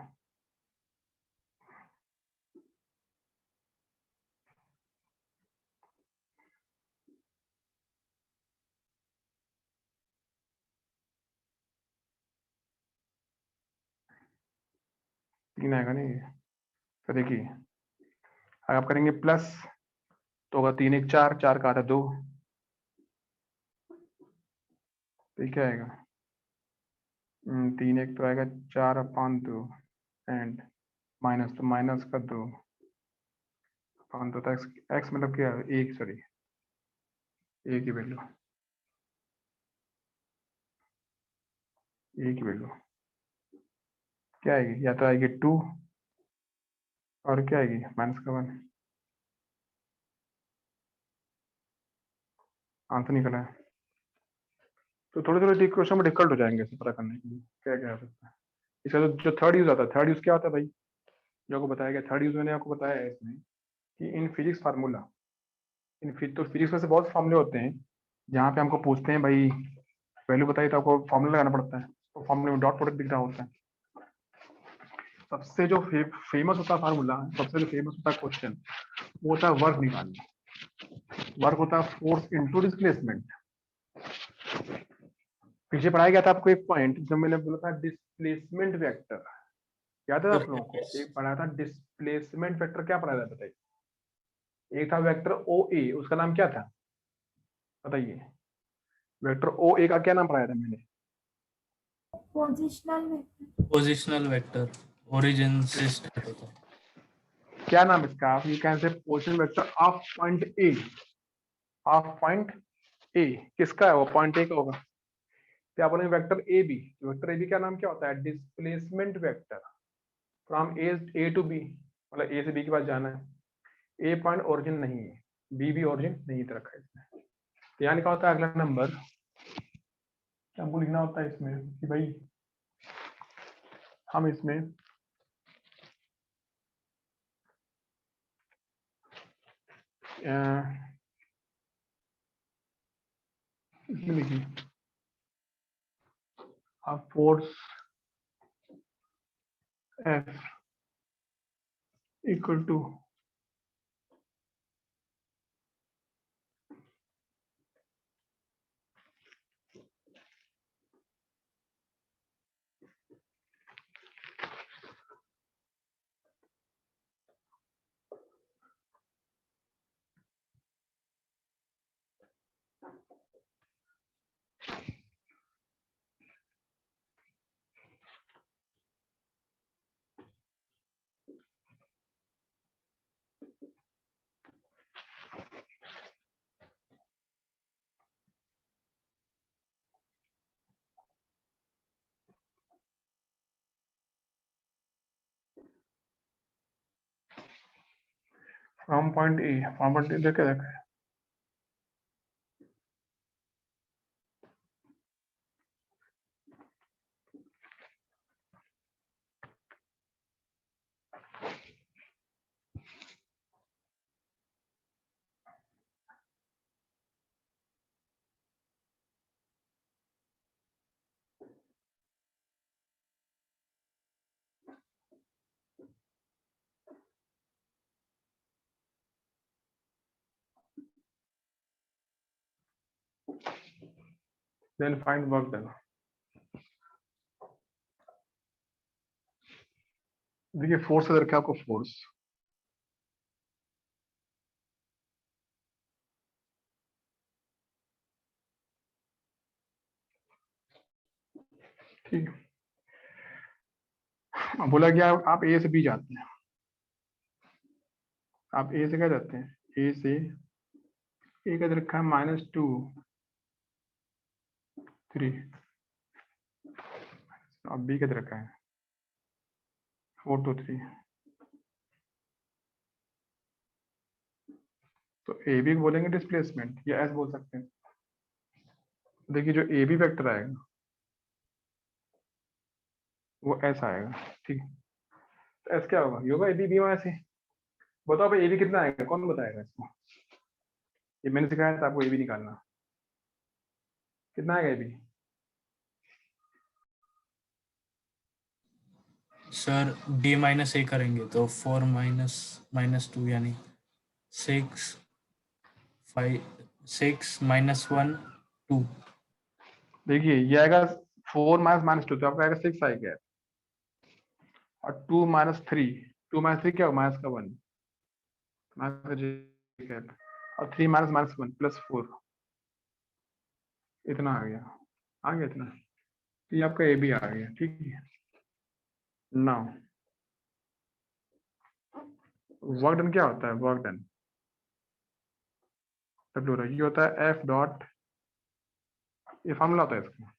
तीन आएगा नहीं ये। तो देखिए अगर आप करेंगे प्लस तो होगा 3 1 4, 4 का आता 2, तो ये क्या आएगा 3 1 तो आएगा 4 अपॉन 2 एंड माइनस तो माइनस का 2 अपॉन 2, तो एक्स मतलब क्या है एक, सॉरी ए की वैल्यू, ए की वैल्यू क्या आएगी, या तो आएगी 2 और क्या आएगी माइनस का 1, आंसर निकला है। तो थोड़े थोड़े क्वेश्चन में डिफिकल्ट हो जाएंगे इसे पता करने के लिए क्या क्या हो सकता है। इसका जो थर्ड यूज आता है, थर्ड यूज क्या होता है भाई, जो आपको बताया गया थर्ड यूज मैंने आपको बताया है इसमें कि इन फिजिक्स फार्मूला, तो फिजिक्स में से बहुत फार्मूले होते हैं जहाँ पे हमको पूछते हैं भाई वैल्यू बताइए, तो आपको फार्मूला लगाना पड़ता है, तो फार्मूले में डॉट प्रोडक्ट दिख रहा होता है। सबसे जो फेमस होता है फार्मूला, सबसे जो फेमस होता है क्वेश्चन, वो होता है वर्क निकालना, वर्क होता है फोर्स इनटू डिस्प्लेसमेंट। पीछे पढ़ाया गया था आपको एक पॉइंट जब मैंने बोला था डिस्प्लेसमेंट वेक्टर, याद है आप लोगों को, एक पढ़ा था डिस्प्लेसमेंट वेक्टर, क्या पढ़ाया था बताइए, एक था वेक्टर ओ ए, उसका नाम क्या था बताइए, वेक्टर ओ ए का क्या नाम पढ़ाया था मैंने, पोजिशनल वेक्टर ओरिजिन से स्टार्ट होता है। क्या नाम इसका? You can say position vector of point A, of point A किसका है? वो पॉइंट ए का होगा। क्या बोलेंगे? Vector A B. Vector A B का नाम क्या होता है? Displacement vector from A to B, मतलब ए से बी के पास जाना है। ए पॉइंट ओरिजिन नहीं है, बी भी ओरिजिन नहीं दे रखा है इसमें। तो यहाँ लिखा होता है अगला नंबर, क्या हमको लिखना होता है इसमें कि भाई हम इसमें लिखिए force F equal to from point A, from point A देखे देखे then find work done। देखिए फोर्स अगर क्या आपको फोर्स ठीक है। बोला कि आप ए से बी जाते हैं, आप ए से क्या जाते हैं? ए से ए का रखा है -2 3, और बी का रखा है 4 2 3। तो ए बी बोलेंगे डिस्प्लेसमेंट, या एस बोल सकते हैं। देखिए जो ए बी वेक्टर आएगा वो एस आएगा, ठीक है। तो एस क्या होगा? ये होगा ए बी बी माइनस सी। बताओ भाई ए बी कितना आएगा, कौन बताएगा इसको? ये मैंने सिखाया था आपको ए बी निकालना। कितना आएगा A B? Sir d minus A करेंगे तो 4 माइनस 2 यानी 6 5 6 -1 2। देखिए ये आएगा 4 -2, तो आपका आएगा 6 आएगा, और 2 -3, 2 -3 क्या होगा? माइनस का 1, और 3 -1 +4, इतना आ गया, इतना। तो ये आपका ए बी आ गया, ठीक है। नाउ वर्क डन क्या होता है? वर्क डन डब्ल्यू ये होता है एफ डॉट, ये फॉर्मूला होता है इसका।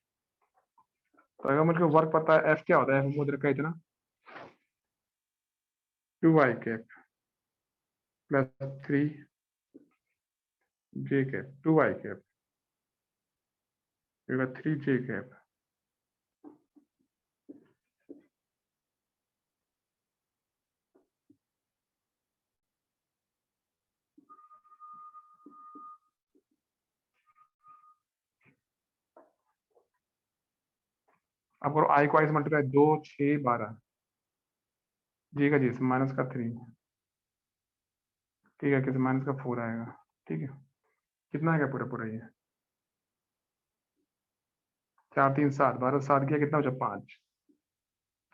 तो अगर मुझे वर्क पता है एफ क्या होता है, एफ मुझे रखा है इतना 2y cap + 3j cap, 2y cap 3j cap. अब करो आई को आई से मल्टीप्लाई, 2 6 12, जी का जी से माइनस का 3, ठीक है, किसी माइनस का 4 आएगा, ठीक है। कितना आएगा पूरा पूरा? ये 4 3 7, 12 7 किया कितना बचा? 5,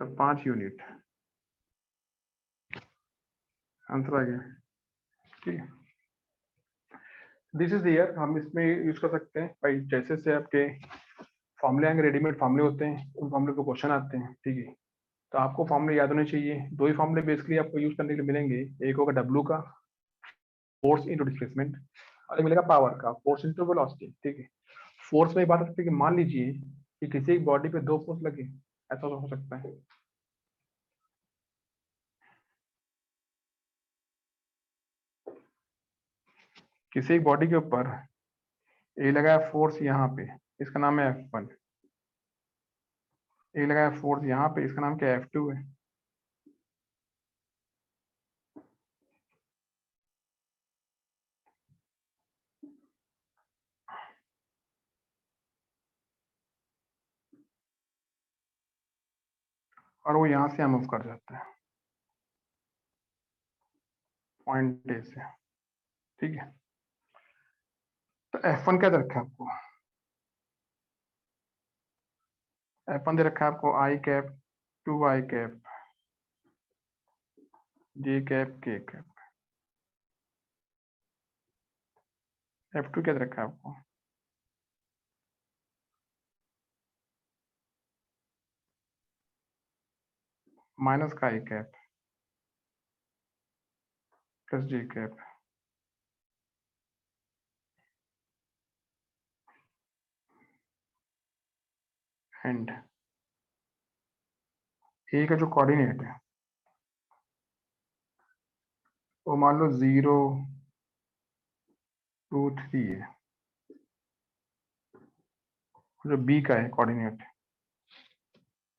तो 5 यूनिट आंसर आ गया, ठीक है। दिस इज ईयर, हम इसमें यूज कर सकते हैं भाई, जैसे से आपके फॉर्मूले आएंगे, रेडीमेड फॉर्मूले होते हैं, उन फॉर्मूले पे क्वेश्चन आते हैं, ठीक है। तो आपको फॉर्मूले याद होने चाहिए। दो ही फॉर्मूले बेसिकली आपको यूज करने के लिए मिलेंगे, एक होगा W का फोर्स इंटू डिस्प्लेसमेंट, और एक मिलेगा पावर का फोर्स इंटू वेलोसिटी। ठीक है, फोर्स में बात करते हैं कि मान लीजिए कि किसी एक बॉडी पे दो फोर्स लगे, ऐसा हो सकता है। किसी एक बॉडी के ऊपर ए लगा है फोर्स यहाँ पे, इसका नाम है F1। ए लगा है फोर्स यहाँ पे, इसका नाम क्या है, F2 है। और वो यहाँ से मूव कर जाता है पॉइंट ए से। ठीक है, तो F1 क्या दे रखा है आपको, F1 दे रखा है आपको I cap 2I cap J cap K cap. F2 क्या दे रखा है आपको, माइनस का I cap plus J cap and A का जो कोऑर्डिनेट है वो मान लो 0 2 3 है। जो बी का है कोऑर्डिनेट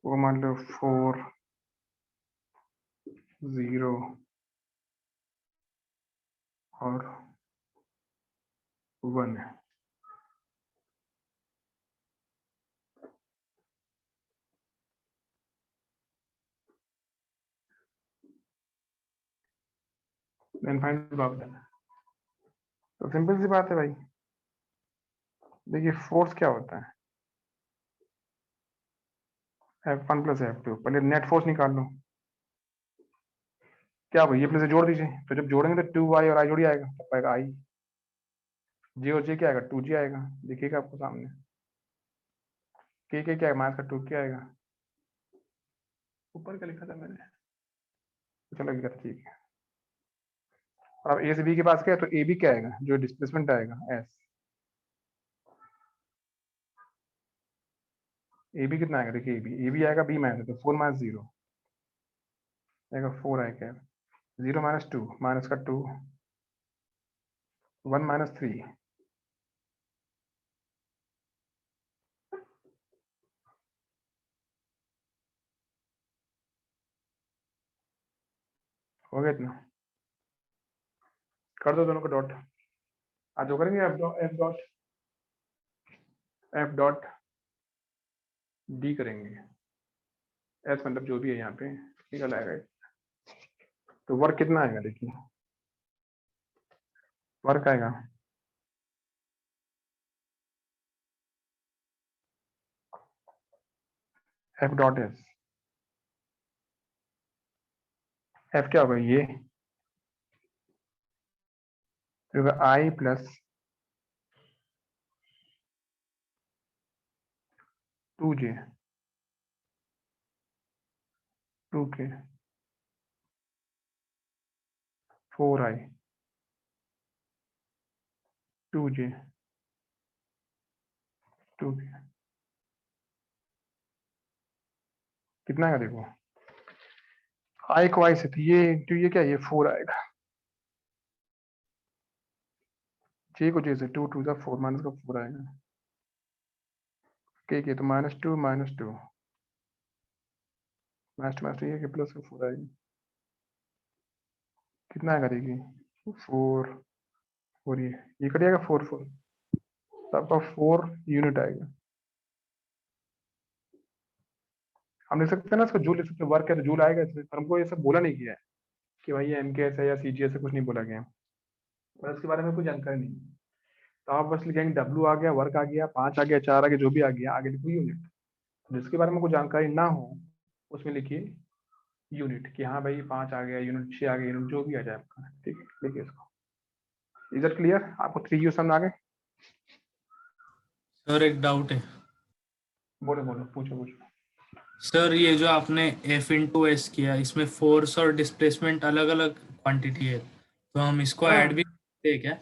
वो मान लो 4 0 और 1 है। Then find log. तो सिंपल सी बात है भाई, देखिए फोर्स क्या होता है, F1 प्लस F2। पहले नेट फोर्स निकाल लो, क्या भाई ये प्लस से जोड़ दीजिए, तो जब जोड़ेंगे तो 2y और I जोड़ी आएगा, तब पाएगा I। J और J क्या आएगा, 2J आएगा, देखिएगा आपको सामने। K क्या है, माइनस का 2 क्या आएगा, ऊपर क्या लिखा था मैंने, चलो लिखा था, ठीक है। और अब A से B के पास क्या है, तो AB क्या आएगा, जो डिस्प्लेसमेंट आएगा S। AB कितना आएगा, देखिए AB आएगा B माइनस, तो 4 माइनस 0 आएगा 4 आएगा, 0 माइनस 2 माइनस का 2 1 माइनस 3 हो गया इतना। कर दो दोनों को डॉट, आज जो करेंगे F डॉट D करेंगे, S मतलब जो भी है यहाँ पे निकल आएगा। तो वर्क कितना आएगा, देखिए वर्क आएगा F डॉट S। F क्या होगा, ये होगा I plus 2J 2K 4I 2J 2K। कितना आएगा देखो, I को I से, तो ये इंटू ये क्या है, ये 4 आएगा, J को J से 2 2 4 माइनस का 4 आएगा, K तो माइनस 2 माइनस 2 माइनस ये के प्लस का 4 आएगा। कितना आएगा देखिए, 4 और ये कट जाएगा 4 4, तो आपका 4 यूनिट आएगा। हम लिख सकते हैं ना इसको जूल, लिख सकते हैं, वर्क है तो जूल आएगा इसमें, पर हमको ये सब बोला नहीं गया है कि भाई ये MKS है या CGS है, कुछ नहीं बोला गया, पर इसके बारे में कोई जानकारी नहीं। तो आप बस लिखेंगे W आ गया, वर्क आ गया, 5 आ गया, 4 आ गया, जो भी आ गया, आगे लिखो यूनिट। जिसके बारे में कोई जानकारी ना हो उसमें लिखिए यूनिट, कि हाँ भाई 5 आ गया यूनिट, 6 आ गया यूनिट, जो भी आ जाए आपका। ठीक है, लिखिए इसको। इज इट क्लियर, आपको 3U समझ आ गए। सर एक डाउट है, बोलो बोलो, पूछो पूछो। सर ये जो आपने F इंटू एस किया, इसमें फोर्स और डिस्प्लेसमेंट अलग अलग क्वांटिटी है, तो हम इसको हाँ। ऐड भी करते हैं क्या?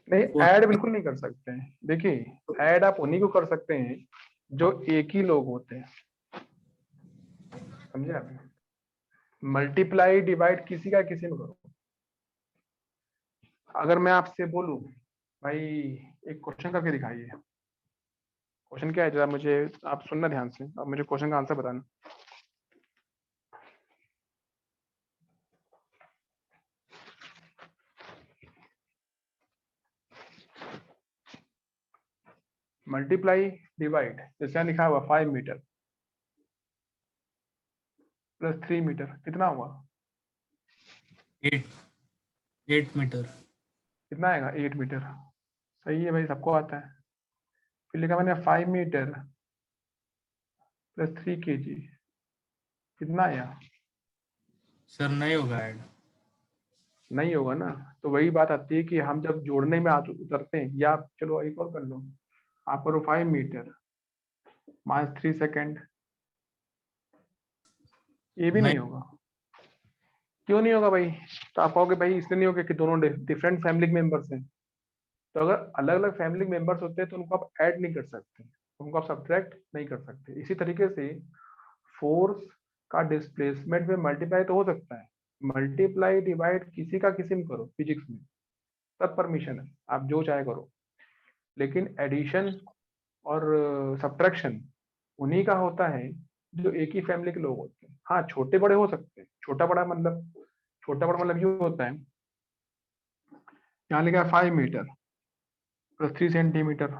नहीं, Force- ऐड बिल्कुल नहीं कर सकते हैं। देखिए, ऐड आप उन्हीं को कर सकते हैं जो एक ही लोग होते हैं, समझे आपने? मल्टीप्लाई डिवाइड किसी का किसी में करो। अगर मैं आपसे बोलूं भाई एक क्वेश्चन करके दिखाइए, क्वेश्चन क्या है जरा मुझे आप सुनना ध्यान से, अब मुझे क्वेश्चन का आंसर बताना। मल्टीप्लाई डिवाइड, जैसे यहाँ लिखा हुआ 5 मीटर प्लस 3 मीटर कितना हुआ? 8 मीटर। कितना आएगा? 8 मीटर। सही है भाई, सबको आता है। फिर लिखा मैंने 5 मीटर प्लस 3 kg, कितना आया? सर नहीं होगा ऐड। नहीं होगा ना। तो वही बात आती है कि हम जब जोड़ने में उतरते हैं, या चलो एक और कर लो, आप करो 5 मीटर माइनस 3 सेकेंड, ये भी नहीं। नहीं होगा। क्यों नहीं होगा भाई? तो आप कहोगे भाई इसलिए नहीं होगा कि दोनों डिफरेंट फैमिली मेंबर्स हैं। तो अगर अलग अलग फैमिली मेंबर्स होते हैं तो उनको आप ऐड नहीं कर सकते, उनको आप सब्ट्रैक्ट नहीं कर सकते। इसी तरीके से फोर्स का डिस्प्लेसमेंट में मल्टीप्लाई तो हो सकता है, मल्टीप्लाई डिवाइड किसी का किसी में करो फिजिक्स में, सब परमिशन है, आप जो चाहे करो। लेकिन एडिशन और सब्ट्रैक्शन उन्हीं का होता है जो एक ही फैमिली के लोग होते हैं। हाँ, छोटे बड़े हो सकते हैं। छोटा बड़ा मतलब ये होता है, यहाँ लिखा है 5 मीटर प्लस 3 सेंटीमीटर,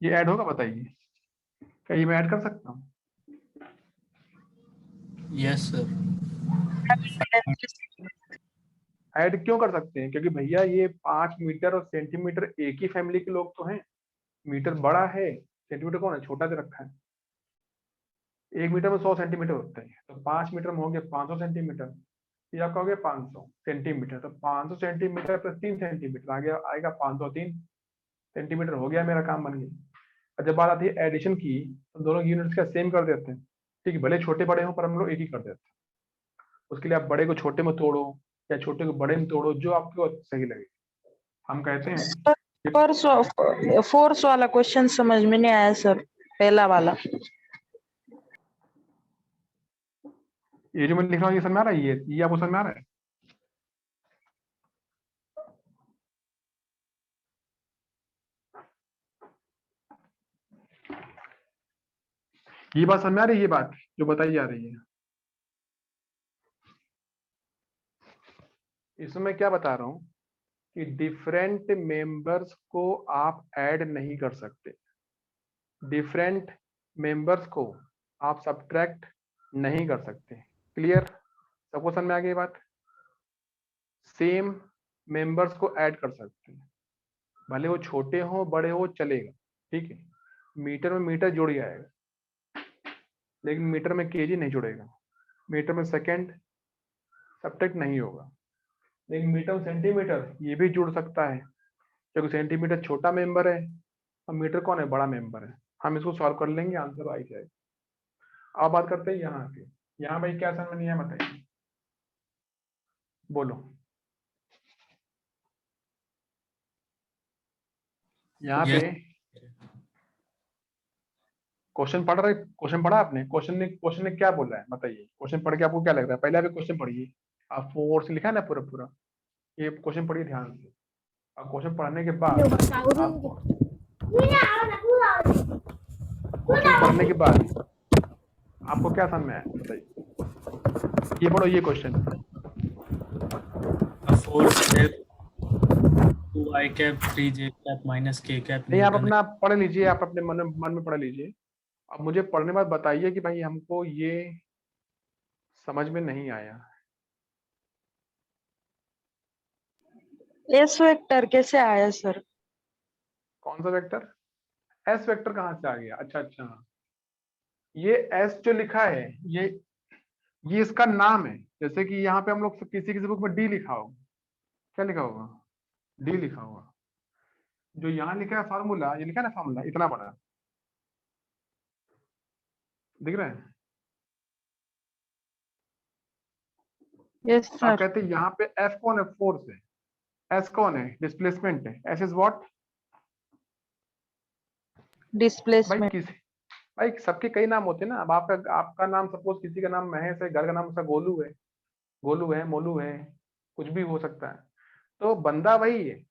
ये ऐड होगा? बताइए, क्या ये मैं ऐड कर सकता हूँ? Yes sir. ऐड क्यों कर सकते हैं? क्योंकि भैया ये 5 मीटर और सेंटीमीटर एक ही फैमिली के लोग तो हैं। मीटर बड़ा है, सेंटीमीटर कौन है? छोटा से रखा है। 1 मीटर में 100 सेंटीमीटर होता है, तो 5 मीटर में हो गया 500 सेंटीमीटर। ये आप कहोगे 500 सेंटीमीटर, तो 500 सेंटीमीटर प्लस 3 सेंटीमीटर आ गया, आएगा 503 सेंटीमीटर। हो गया, मेरा काम बन गया। और जब बात आती है एडिशन की, तो दोनों यूनिट्स का सेम कर देते हैं। ठीक है, भले छोटे बड़े हो पर हम लोग एक ही कर देते हैं। उसके लिए आप बड़े को छोटे में तोड़ो या छोटे को बड़े में तोड़ो, जो आपको सही लगे। हम कहते हैं कि फोर्स वाला क्वेश्चन समझ में नहीं आया सर, पहला वाला। ये जो मैं लिख रहा हूँ ये समझ में आ रहा है? ये आपको समझ में आ रहा है? ये बात समझ में आ रही है? ये बात जो बताई जा रही है, इसमें मैं क्या बता रहा हूँ कि डिफरेंट मेंबर्स को आप ऐड नहीं कर सकते, डिफरेंट मेंबर्स को आप सब्ट्रैक्ट नहीं कर सकते। क्लियर? सबको समझ में आ गई बात? सेम मेंबर्स को ऐड कर सकते हैं, भले वो छोटे हो बड़े हो चलेगा। ठीक है, मीटर में मीटर जुड़ जाएगा, लेकिन मीटर में केजी नहीं जुड़ेगा। मीटर में सेकंड सब्ट्रैक्ट नहीं होगा, लेकिन मीटर में सेंटीमीटर ये भी जुड़ सकता है, क्योंकि सेंटीमीटर छोटा मेंबर है और मीटर कौन है? बड़ा मेंबर है। हम इसको सॉल्व कर लेंगे, आंसर आ ही जाएगा। अब बात करते हैं यहाँ के। यहाँ भाई क्या समझ नहीं है बताइए, बोलो। यहाँ पे यस। क्वेश्चन पढ़ा आपने? क्वेश्चन ने क्या बोला है बताइए? क्वेश्चन पढ़ के आपको क्या लग रहा है? पहले आप क्वेश्चन पढ़िए, आप फोर्स लिखा है ना पूरा पूरा, ये क्वेश्चन पढ़िए ध्यान से। और क्वेश्चन पढ़ने के बाद आपको क्वेश्चन पढ़ने के बाद आपको क्या समझ में आया बताइए? ये पढ़ो ये question. Force F 2i cap 3j cap minus k cap नहीं, आप न्यूटन। अपना पढ़ लीजिए, आप अपने मन में पढ़ लीजिए। अब मुझे पढ़ने के बाद बताइए कि भाई हमको ये समझ में नहीं आया। एस वेक्टर कैसे आया सर? कौन सा वेक्टर? एस वेक्टर कहाँ से आ गया? अच्छा अच्छा, ये एस जो लिखा है ये इसका नाम है। जैसे कि यहाँ पे हम लोग किसी किसी बुक में डी लिखा होगा, क्या लिखा होगा? डी लिखा होगा। जो यहाँ लिखा है फार्मूला, ये लिखा है ना फार्मूला इतना बड़ा, दिख रहा है? यस आप सर। कहते हैं यहाँ पे एफ कौन है? फोर्स है। एस कौन है? डिस्प्लेसमेंट है। S is what? भाई डिस्प्लेसमेंट। किसी भाई सबके कई नाम होते हैं ना। अब आपका नाम सपोज किसी का नाम महेश है, घर का नाम उसका गोलू है, गोलू है, मोलू है, कुछ भी हो सकता है। तो बंदा वही है,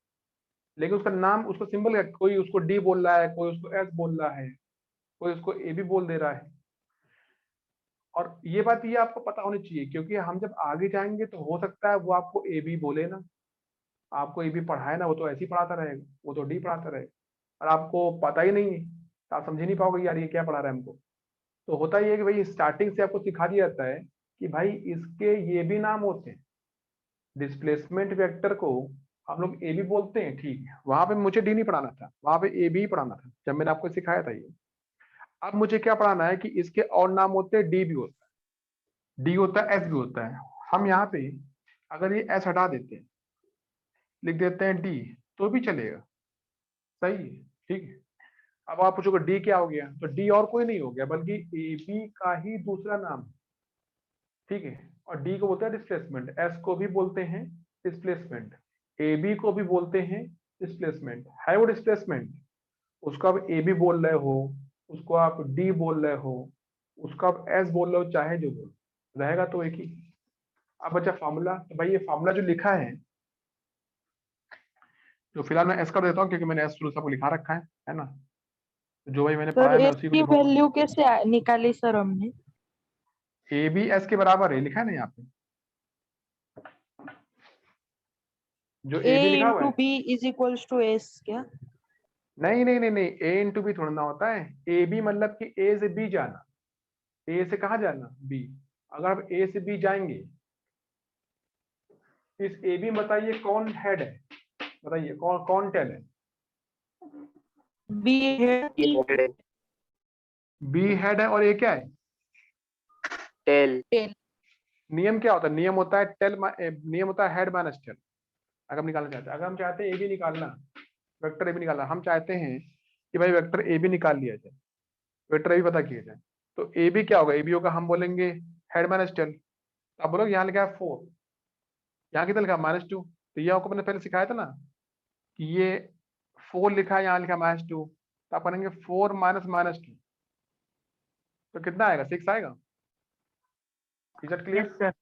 लेकिन उसका नाम, उसको सिंबल है। कोई उसको डी बोल रहा है, कोई उसको एस बोल रहा है, कोई उसको ए भी बोल दे रहा है। और ये बात ये आपको पता होनी चाहिए, क्योंकि हम जब आगे जाएंगे तो हो सकता है वो आपको ए बी बोले ना, आपको ए बी पढ़ाए ना, वो तो ऐसे ही पढ़ाता रहेगा, वो तो डी पढ़ाता रहेगा, और आपको पता ही नहीं है तो आप समझ ही नहीं पाओगे यार ये क्या पढ़ा रहा है हमको। तो होता ही है कि भाई स्टार्टिंग से आपको सिखा दिया जाता है कि भाई इसके ये भी नाम होते हैं। डिस्प्लेसमेंट वेक्टर को हम लोग ए बी बोलते हैं, ठीक है। वहां पे मुझे डी नहीं पढ़ाना था, वहां पे ए बी ही पढ़ाना था, जब मैंने आपको सिखाया था ये। अब मुझे क्या पढ़ाना है कि इसके और नाम होते हैं, डी भी होता है, डी होता है, एस भी होता है। हम यहाँ पे अगर ये एस हटा देते हैं, लिख देते हैं डी, तो भी चलेगा, सही है, ठीक है। अब आप पूछोगे डी क्या हो गया, तो डी और कोई नहीं हो गया बल्कि ए बी का ही दूसरा नाम, ठीक है। और डी को बोलते हैं डिस्प्लेसमेंट, एस को भी बोलते हैं डिस्प्लेसमेंट, ए बी को भी बोलते हैं डिस्प्लेसमेंट, है वो डिस्प्लेसमेंट। उसको आप ए बी बोल रहे हो, उसको आप डी बोल रहे हो, उसको आप एस बोल रहे हो, चाहे जो बोल, रहेगा तो एक ही। अब बच्चा फार्मूला, तो भाई ये फार्मूला जो लिखा है, तो फिलहाल मैं एस कर देता हूँ क्योंकि मैंने एस शुरू से आपको लिखा रखा है ना। तो जो भाई मैंने पढ़ा सर है मैं एस उसी को की लिखूंगा। वैल्यू कैसे निकाली सर हमने? ए बी एस के बराबर है, लिखा है ना यहाँ पे, जो ए ए बी लिखा हुआ इंटू है। B is equals to S क्या? नहीं नहीं नहीं नहीं, ए इंटू बी थोड़ा ना होता है। ए बी मतलब कि ए से बी जाना, ए से कहाँ जाना? बी। अगर आप ए से बी जाएंगे, इस ए बी बताइए कौन हेड है, बताइए कौन कौन टेल है? बी है। बी हेड है और ए क्या है? टेल। नियम क्या होता है? नियम होता है टेल, नियम होता है हेड माइनस टेल। अगर हम निकालना चाहते हैं, अगर हम चाहते हैं ए बी निकालना, वेक्टर ए बी निकालना, हम चाहते हैं कि भाई वेक्टर ए बी निकाल लिया जाए, वेक्टर ए बी पता किया जाए, तो ए बी क्या होगा? ए बी होगा, हम बोलेंगे हेड माइनस टेल। आप बोलोगे यहाँ लिखा है 4, यहाँ कितना लिखा है? -2। तो ये आपको मैंने पहले सिखाया था ना कि ये 4 लिखा है, यहाँ लिखा है -2, तो आप करेंगे 4 माइनस -2, तो कितना आएगा? 6 आएगा। Is that clear? सर।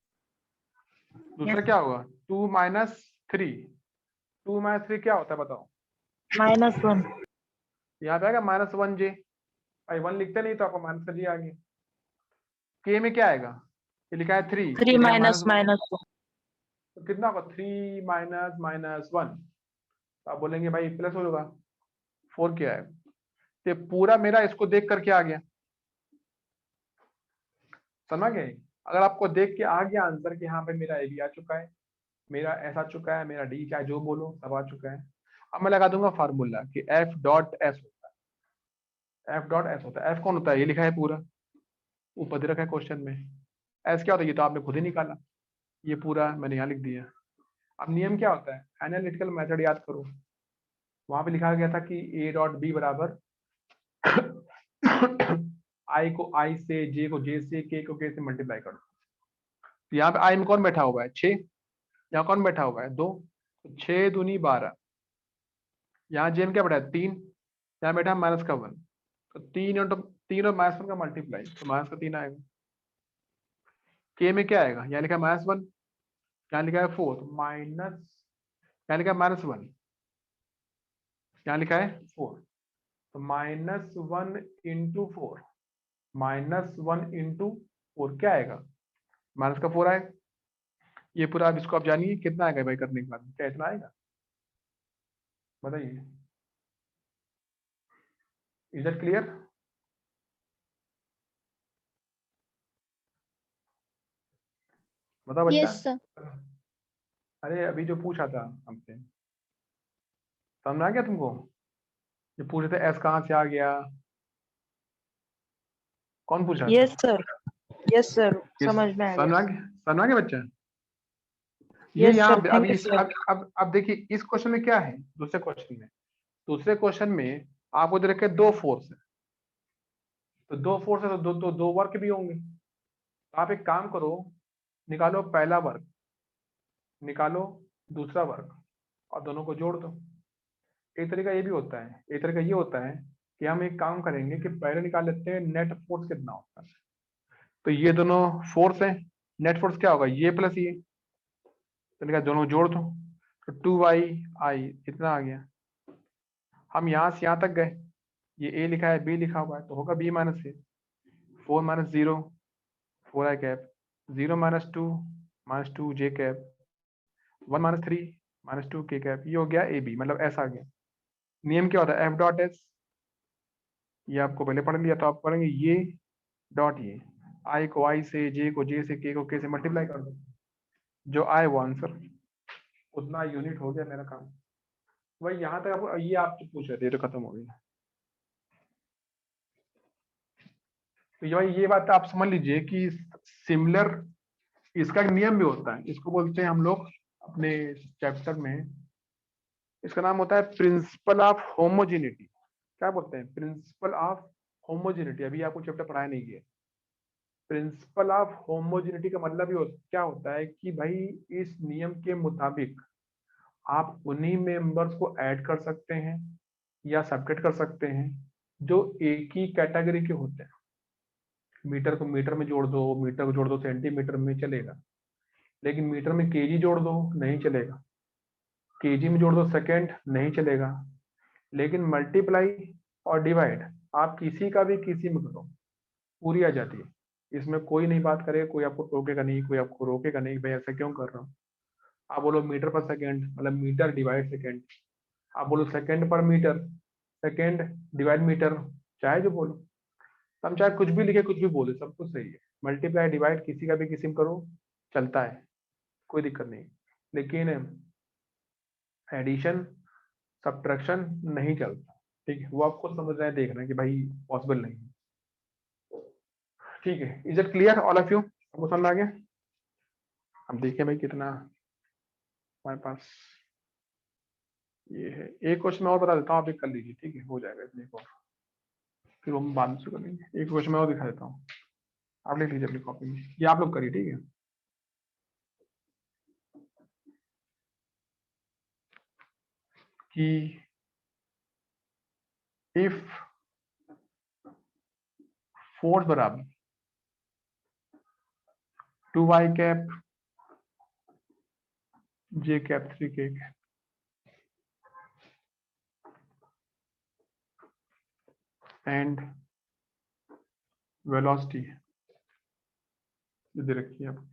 दूसरा क्या होगा? 2 माइनस 3, 2 माइनस 3 क्या होता है बताओ? -1। यहाँ पे आएगा -1j। भाई 1 लिखते नहीं तो आपको माइनस का जी आ गया। के में क्या आएगा? ये लिखा है 3, 3 माइनस -1, -1। तो कितना होगा? 3 माइनस -1, तो आप बोलेंगे भाई प्लस होगा, 4 क्या है? तो पूरा मेरा इसको देख करके आ गया, समझ गए? अगर आपको देख के आ गया आंसर कि हाँ भाई मेरा ए बी आ चुका है, मेरा एस आ चुका है, मेरा डी चाहे जो बोलो सब आ चुका है, अब मैं लगा दूंगा फार्मूला कि एफ डॉट एस होता है। एफ डॉट एस होता है। एफ कौन होता है? ये लिखा है पूरा, ऊपर दे रखा है क्वेश्चन में। एस क्या होता है? ये तो आपने खुद ही निकाला, ये पूरा मैंने यहाँ लिख दिया। अब नियम क्या होता है? एनालिटिकल मेथड याद करो, वहां पे लिखा गया था कि ए डॉट बी बराबर आई को आई से, जे को जे से, के को के से मल्टीप्लाई करो। तो यहाँ पे आई में कौन बैठा हुआ है? 6। यहाँ कौन बैठा हुआ है? 2। तो 6 दूनी 12। यहाँ जे में क्या बैठा है? 3। यहाँ बैठा है -1, तो 3 और -1 का मल्टीप्लाई, तो -3 आएगा। के में क्या आएगा? यहाँ लिखा है -1, यहाँ लिखा है 4, माइनस, यहाँ लिखा है -1, यहाँ लिखा है 4, तो -1 इंटू 4, -1 इंटू 4 क्या आएगा? माइनस का 4 आएगा। ये पूरा, अब इसको आप जानिए कितना आएगा भाई करने के बाद, क्या इतना आएगा? बताइए, इज दैट क्लियर? बताओ बच्चा। Yes sir. अरे अभी जो पूछा था हमसे, समझ में आ गया तुमको? जो पूछे थे एस कहाँ से आ गया, कौन पूछा था? Yes sir. यस सर, समझ में आ समझ गया। आ गया? समझ आ गया बच्चा? ये यस यहाँ सर, अब थैंक यू सर। अब देखिए इस क्वेश्चन में क्या है, दूसरे क्वेश्चन में, दूसरे क्वेश्चन में आपको दे रखे 2 फोर्स है, तो 2 फोर्स है तो दो वर्क भी होंगे। तो आप एक काम करो, निकालो पहला वर्क, निकालो दूसरा वर्क और दोनों को जोड़ दो। एक तरीका ये भी होता है, एक तरीका ये होता है कि हम एक काम करेंगे कि पहले निकाल लेते हैं नेट फोर्स कितना होता है। तो ये दोनों फोर्स है, नेट फोर्स क्या होगा, ये प्लस ये, तो निकाल दोनों जोड़ दो, तो 2y इतना आ गया। हम यहाँ से यहाँ तक गए, ये a लिखा है b लिखा हुआ है, तो होगा b माइनस ए। 4 minus 0 4i cap, 0 minus 2 j cap, 1 minus 3 minus 2 k cap. ये हो गया ए बी, मतलब ऐसा आ गया। नियम क्या होता है, एफ डॉट एस, ये आपको पहले पढ़ लिया, तो आप पढ़ेंगे ये डॉट ये, आई को आई से, जे को जे से, के को के से मल्टीप्लाई कर दो, जो आए वो आंसर, उतना यूनिट हो गया मेरा काम। भाई यहाँ तक आपको ये आप जो पूछ रहे थे तो खत्म हो गया। तो ये भाई ये बात आप समझ लीजिए कि सिमिलर, इसका एक नियम भी होता है, इसको बोलते हैं हम लोग अपने चैप्टर में, इसका नाम होता है प्रिंसिपल ऑफ होमोजेनिटी। क्या बोलते हैं, प्रिंसिपल ऑफ होमोजेनिटी। अभी आपको चैप्टर पढ़ाया नहीं गया। प्रिंसिपल ऑफ होमोजेनिटी का मतलब ये क्या होता है कि भाई इस नियम के मुताबिक आप उन्हीं मेंबर्स को ऐड कर सकते हैं या सब्ट्रैक्ट कर सकते हैं जो एक ही कैटेगरी के होते हैं। मीटर को मीटर में जोड़ दो, मीटर को जोड़ दो सेंटीमीटर में, चलेगा, लेकिन मीटर में केजी जोड़ दो नहीं चलेगा, केजी में जोड़ दो सेकेंड नहीं चलेगा, लेकिन मल्टीप्लाई और डिवाइड आप किसी का भी किसी में करो, पूरी आ जाती है। इसमें कोई नहीं बात करेगा, कोई आपको टोकेगा नहीं, कोई आपको रोकेगा नहीं, भाई ऐसा क्यों कर रहा हूँ। आप बोलो मीटर पर सेकेंड, मतलब मीटर डिवाइड सेकेंड, आप बोलो सेकेंड पर मीटर, सेकेंड डिवाइड मीटर, चाहे जो बोलो, हम चाहे कुछ भी लिखे कुछ भी बोले, सब कुछ सही है। मल्टीप्लाई डिवाइड किसी का भी किसी में करो, चलता है, कोई दिक्कत नहीं। लेकिन एडिशन सब्ट्रैक्शन नहीं चलता, ठीक है, वो आपको समझ रहे हैं, देख रहे हैं कि भाई पॉसिबल नहीं है। ठीक है, is it clear all of you, आपको समझ में आ गया। अब देखिए भाई कितना हमारे पास ये है। एक क्वेश्चन मैं और बता देता हूँ, आप एक कर लीजिए, ठीक है, हो जाएगा इसमें एक और, फिर हम बाद में शुरू करेंगे। एक क्वेश्चन मैं और दिखा देता हूँ, आप लिख लीजिए अपनी कॉपी में, ये आप लोग करिए, ठीक है। कि इफ फोर्स बराबर 2y cap j cap 3k cap and velocity दे रखी है आप,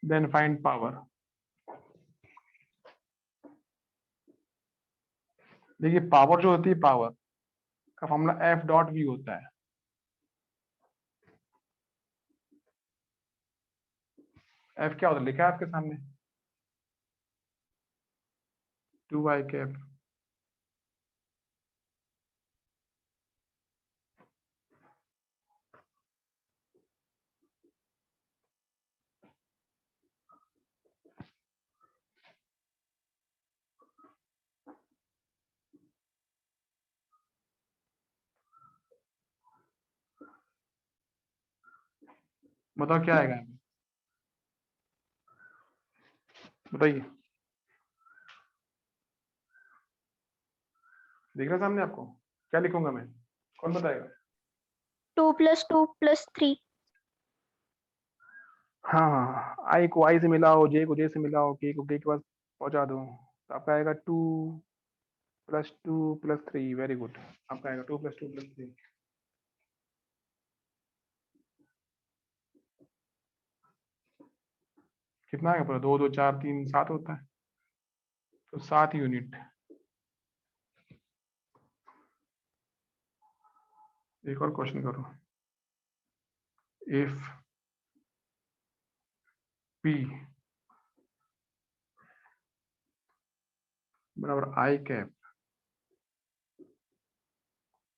देन फाइंड पावर। देखिए पावर जो होती है, पावर का फॉर्मूला एफ डॉट वी होता है। एफ क्या होता है, लिखा है आपके सामने, 2y कैप बताओ क्या आएगा, बताइए, दिख रहा है सामने आपको, क्या लिखूंगा मैं, कौन बताएगा। 2 + 2 + 3। हाँ हाँ, आई को आई से मिलाओ, जे को जे से मिलाओ, के को के पास पहुंचा दो, तो आपका आएगा 2 + 2 + 3। वेरी गुड, आपका आएगा 2 + 2 + 3। कितना आएगा पूरा, 2 2 4 3 7 होता है, तो 7 यूनिट। एक और क्वेश्चन करो, इफ P बराबर आई कैप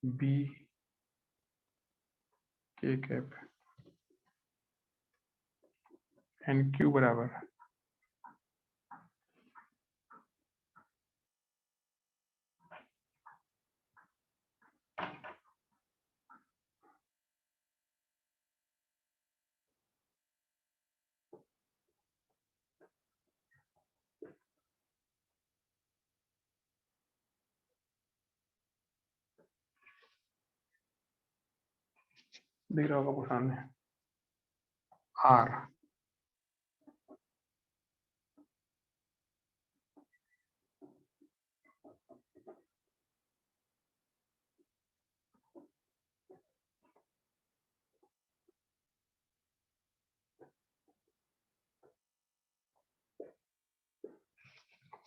बी के कैप एंड क्यू बराबर दिख रहा होगा आपको सामने आर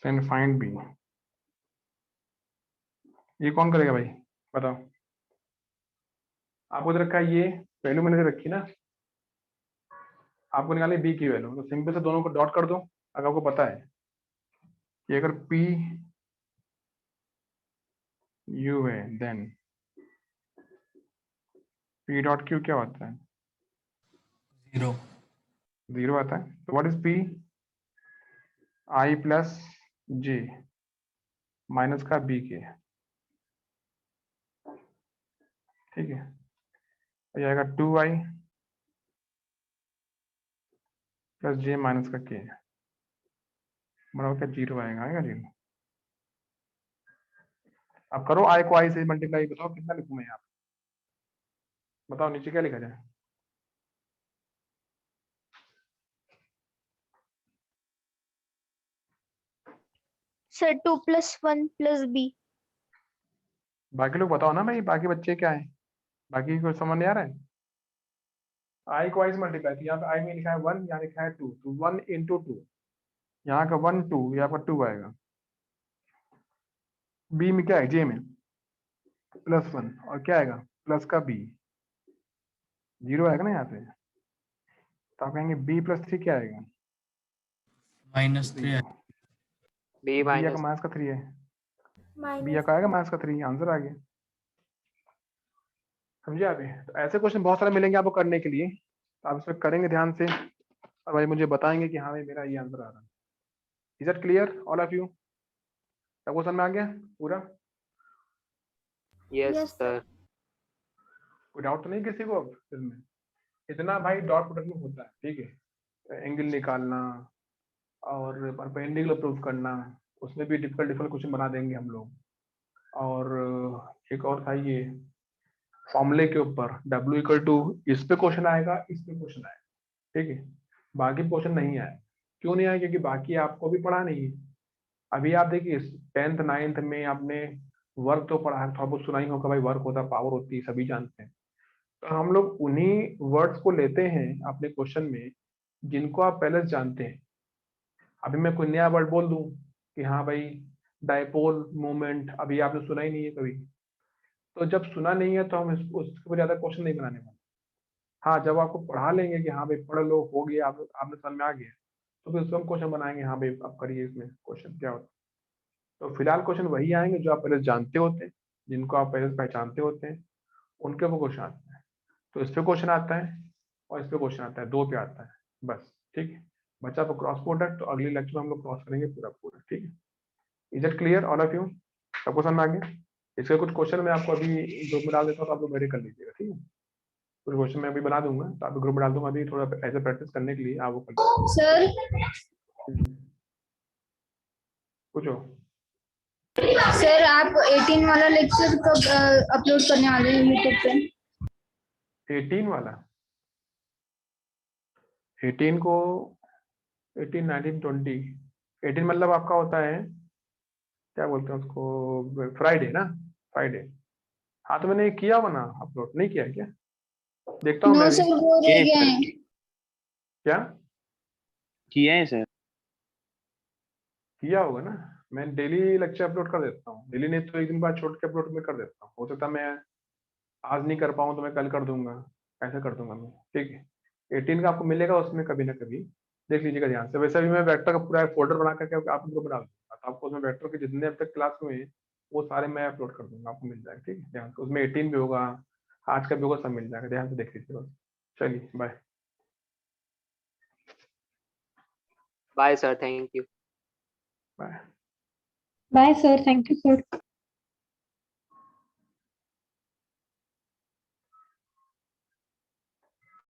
देन फाइंड बी। ये कौन करेगा भाई बताओ? आपको रखा है ये वैल्यू मैंने रखी ना, आपको निकालनी बी की वैल्यू, तो सिंपल से दोनों को डॉट कर दो। अगर आपको पता है कि अगर पी यू है देन पी डॉट क्यू क्या होता है? 0। 0 आता है। तो what is P? I plus J minus का बी के, ठीक है। ये आएगा 2i प्लस जे माइनस का के बराबर क्या 0 आएगा 0। अब करो आई को आई से मल्टीप्लाई, बताओ कितना लिखूं मैं यहाँ पे? बताओ नीचे क्या लिखा जाए? Sir 2 + 1 + b। बाकी लोग बताओ ना भाई, बाकी बच्चे क्या है, बाकी को समझ नहीं आ रहा है? आई को आई से मल्टीप्लाई, तो यहाँ पे आई में लिखा है 1, यहाँ लिखा है 2, तो 1 × 2, यहाँ का 1 2, यहाँ पर 2 आएगा। बी में क्या है? जे में +1 और क्या आएगा प्लस का बी, 0 आएगा ना यहाँ पे। तो आप कहेंगे b + 3 क्या आएगा? -3 बी बी का माइनस -3 है, बी का आएगा -3, आंसर आ गया। समझे आप? तो ऐसे क्वेश्चन बहुत सारे मिलेंगे आपको करने के लिए, तो आप इसमें करेंगे ध्यान से और भाई मुझे बताएंगे कि हाँ भाई मेरा ये आंसर आ रहा है। Is it clear all of you? सबको समझ में आ गया पूरा? Yes sir. कोई डाउट तो नहीं किसी को? अब इसमें इतना भाई डॉट प्रोडक्ट में होता है, ठीक है। एंगल निकालना और परपेंडिकुलर प्रूफ करना, उसमें भी डिफिकल्ट क्वेश्चन बना देंगे हम लोग। और एक और था ये फॉर्मूले के ऊपर W = इस पे क्वेश्चन आएगा, इस पे क्वेश्चन आएगा, ठीक है। बाकी क्वेश्चन नहीं आए। क्यों नहीं आए? क्योंकि बाकी आपको भी पढ़ा नहीं है। अभी आप देखिए 10th 9th में आपने वर्क तो पढ़ा है, थोड़ा बहुत सुना ही होगा भाई, वर्क होता है, पावर होती है, सभी जानते हैं। तो हम लोग उन्हीं वर्ड्स को लेते हैं अपने क्वेश्चन में जिनको आप पहले से जानते हैं। अभी मैं कोई नया वर्ड बोल दूं कि हाँ भाई डायपोल मूवमेंट, अभी आपने सुना ही नहीं है कभी, तो जब सुना नहीं है तो हम उसके ऊपर ज्यादा क्वेश्चन नहीं बनाने वाले। हाँ, जब आपको पढ़ा लेंगे कि हाँ भाई पढ़ लो, हो गया, आप आपने समझ में आ गया, तो फिर उसको हम क्वेश्चन बनाएंगे, हाँ भाई आप करिए इसमें क्वेश्चन क्या होता है। तो फिलहाल क्वेश्चन वही आएंगे जो आप पहले जानते होते हैं, जिनको आप पहले से पहचानते होते हैं, उनके वो क्वेश्चन आते हैं। तो इस पे क्वेश्चन आता है और इस पे क्वेश्चन आता है, 2 पे आता है बस, ठीक है। बच्चा पर क्रॉस प्रोडक्ट तो अगले लेक्चर में हम लोग क्रॉस करेंगे पूरा पूरा, ठीक है। Is it clear all of you? सबको समझ में आ गया? इसके कुछ क्वेश्चन मैं आपको अभी ग्रुप में डाल देता हूँ, तो आप लोग मेरे कर लीजिएगा, ठीक है। कुछ क्वेश्चन मैं अभी बना दूंगा, तो आप ग्रुप में डाल दूंगा अभी, थोड़ा ऐसे प्रैक्टिस करने के लिए आप वो कर लीजिए। सर पूछो। सर आप 18 वाला लेक्चर कब अपलोड करने वाले हैं यूट्यूब पे? 18 वाला 18 को 18 19 20 18 मतलब आपका होता है क्या बोलते हैं उसको, फ्राइडे ना, फ्राइडे। हाँ तो मैंने किया हुआ ना, अपलोड नहीं किया है क्या? देखता हूँ नो मैं भी। सर वो रह गए हैं। क्या किया है सर। किया होगा ना? मैं डेली लेक्चर अपलोड कर देता हूँ, डेली नहीं तो एक दिन बाद छोड़ के अपलोड में कर देता हूँ। हो सकता है मैं आज नहीं कर पाऊँ तो मैं कल कर दूंगा, ऐसा कर दूंगा मैं, ठीक है। 18 का आपको मिलेगा, उसमें कभी ना कभी देख लीजिएगा ध्यान से। वैसे भी मैं वेक्टर का पूरा फोल्डर बना करके आपको बना दूंगा, तो आपको उसमें वेक्टर के जितने अब तक क्लास हुए हैं वो सारे मैं अपलोड कर दूंगा, आपको मिल जाएगा। ठीक है, ध्यान से, उसमें 18 भी होगा, आज का भी होगा, सब मिल जाएगा, ध्यान से देख लीजिए बस। चलिए bye. Bye, sir. Thank you. Bye. Bye, sir. Thank you, sir.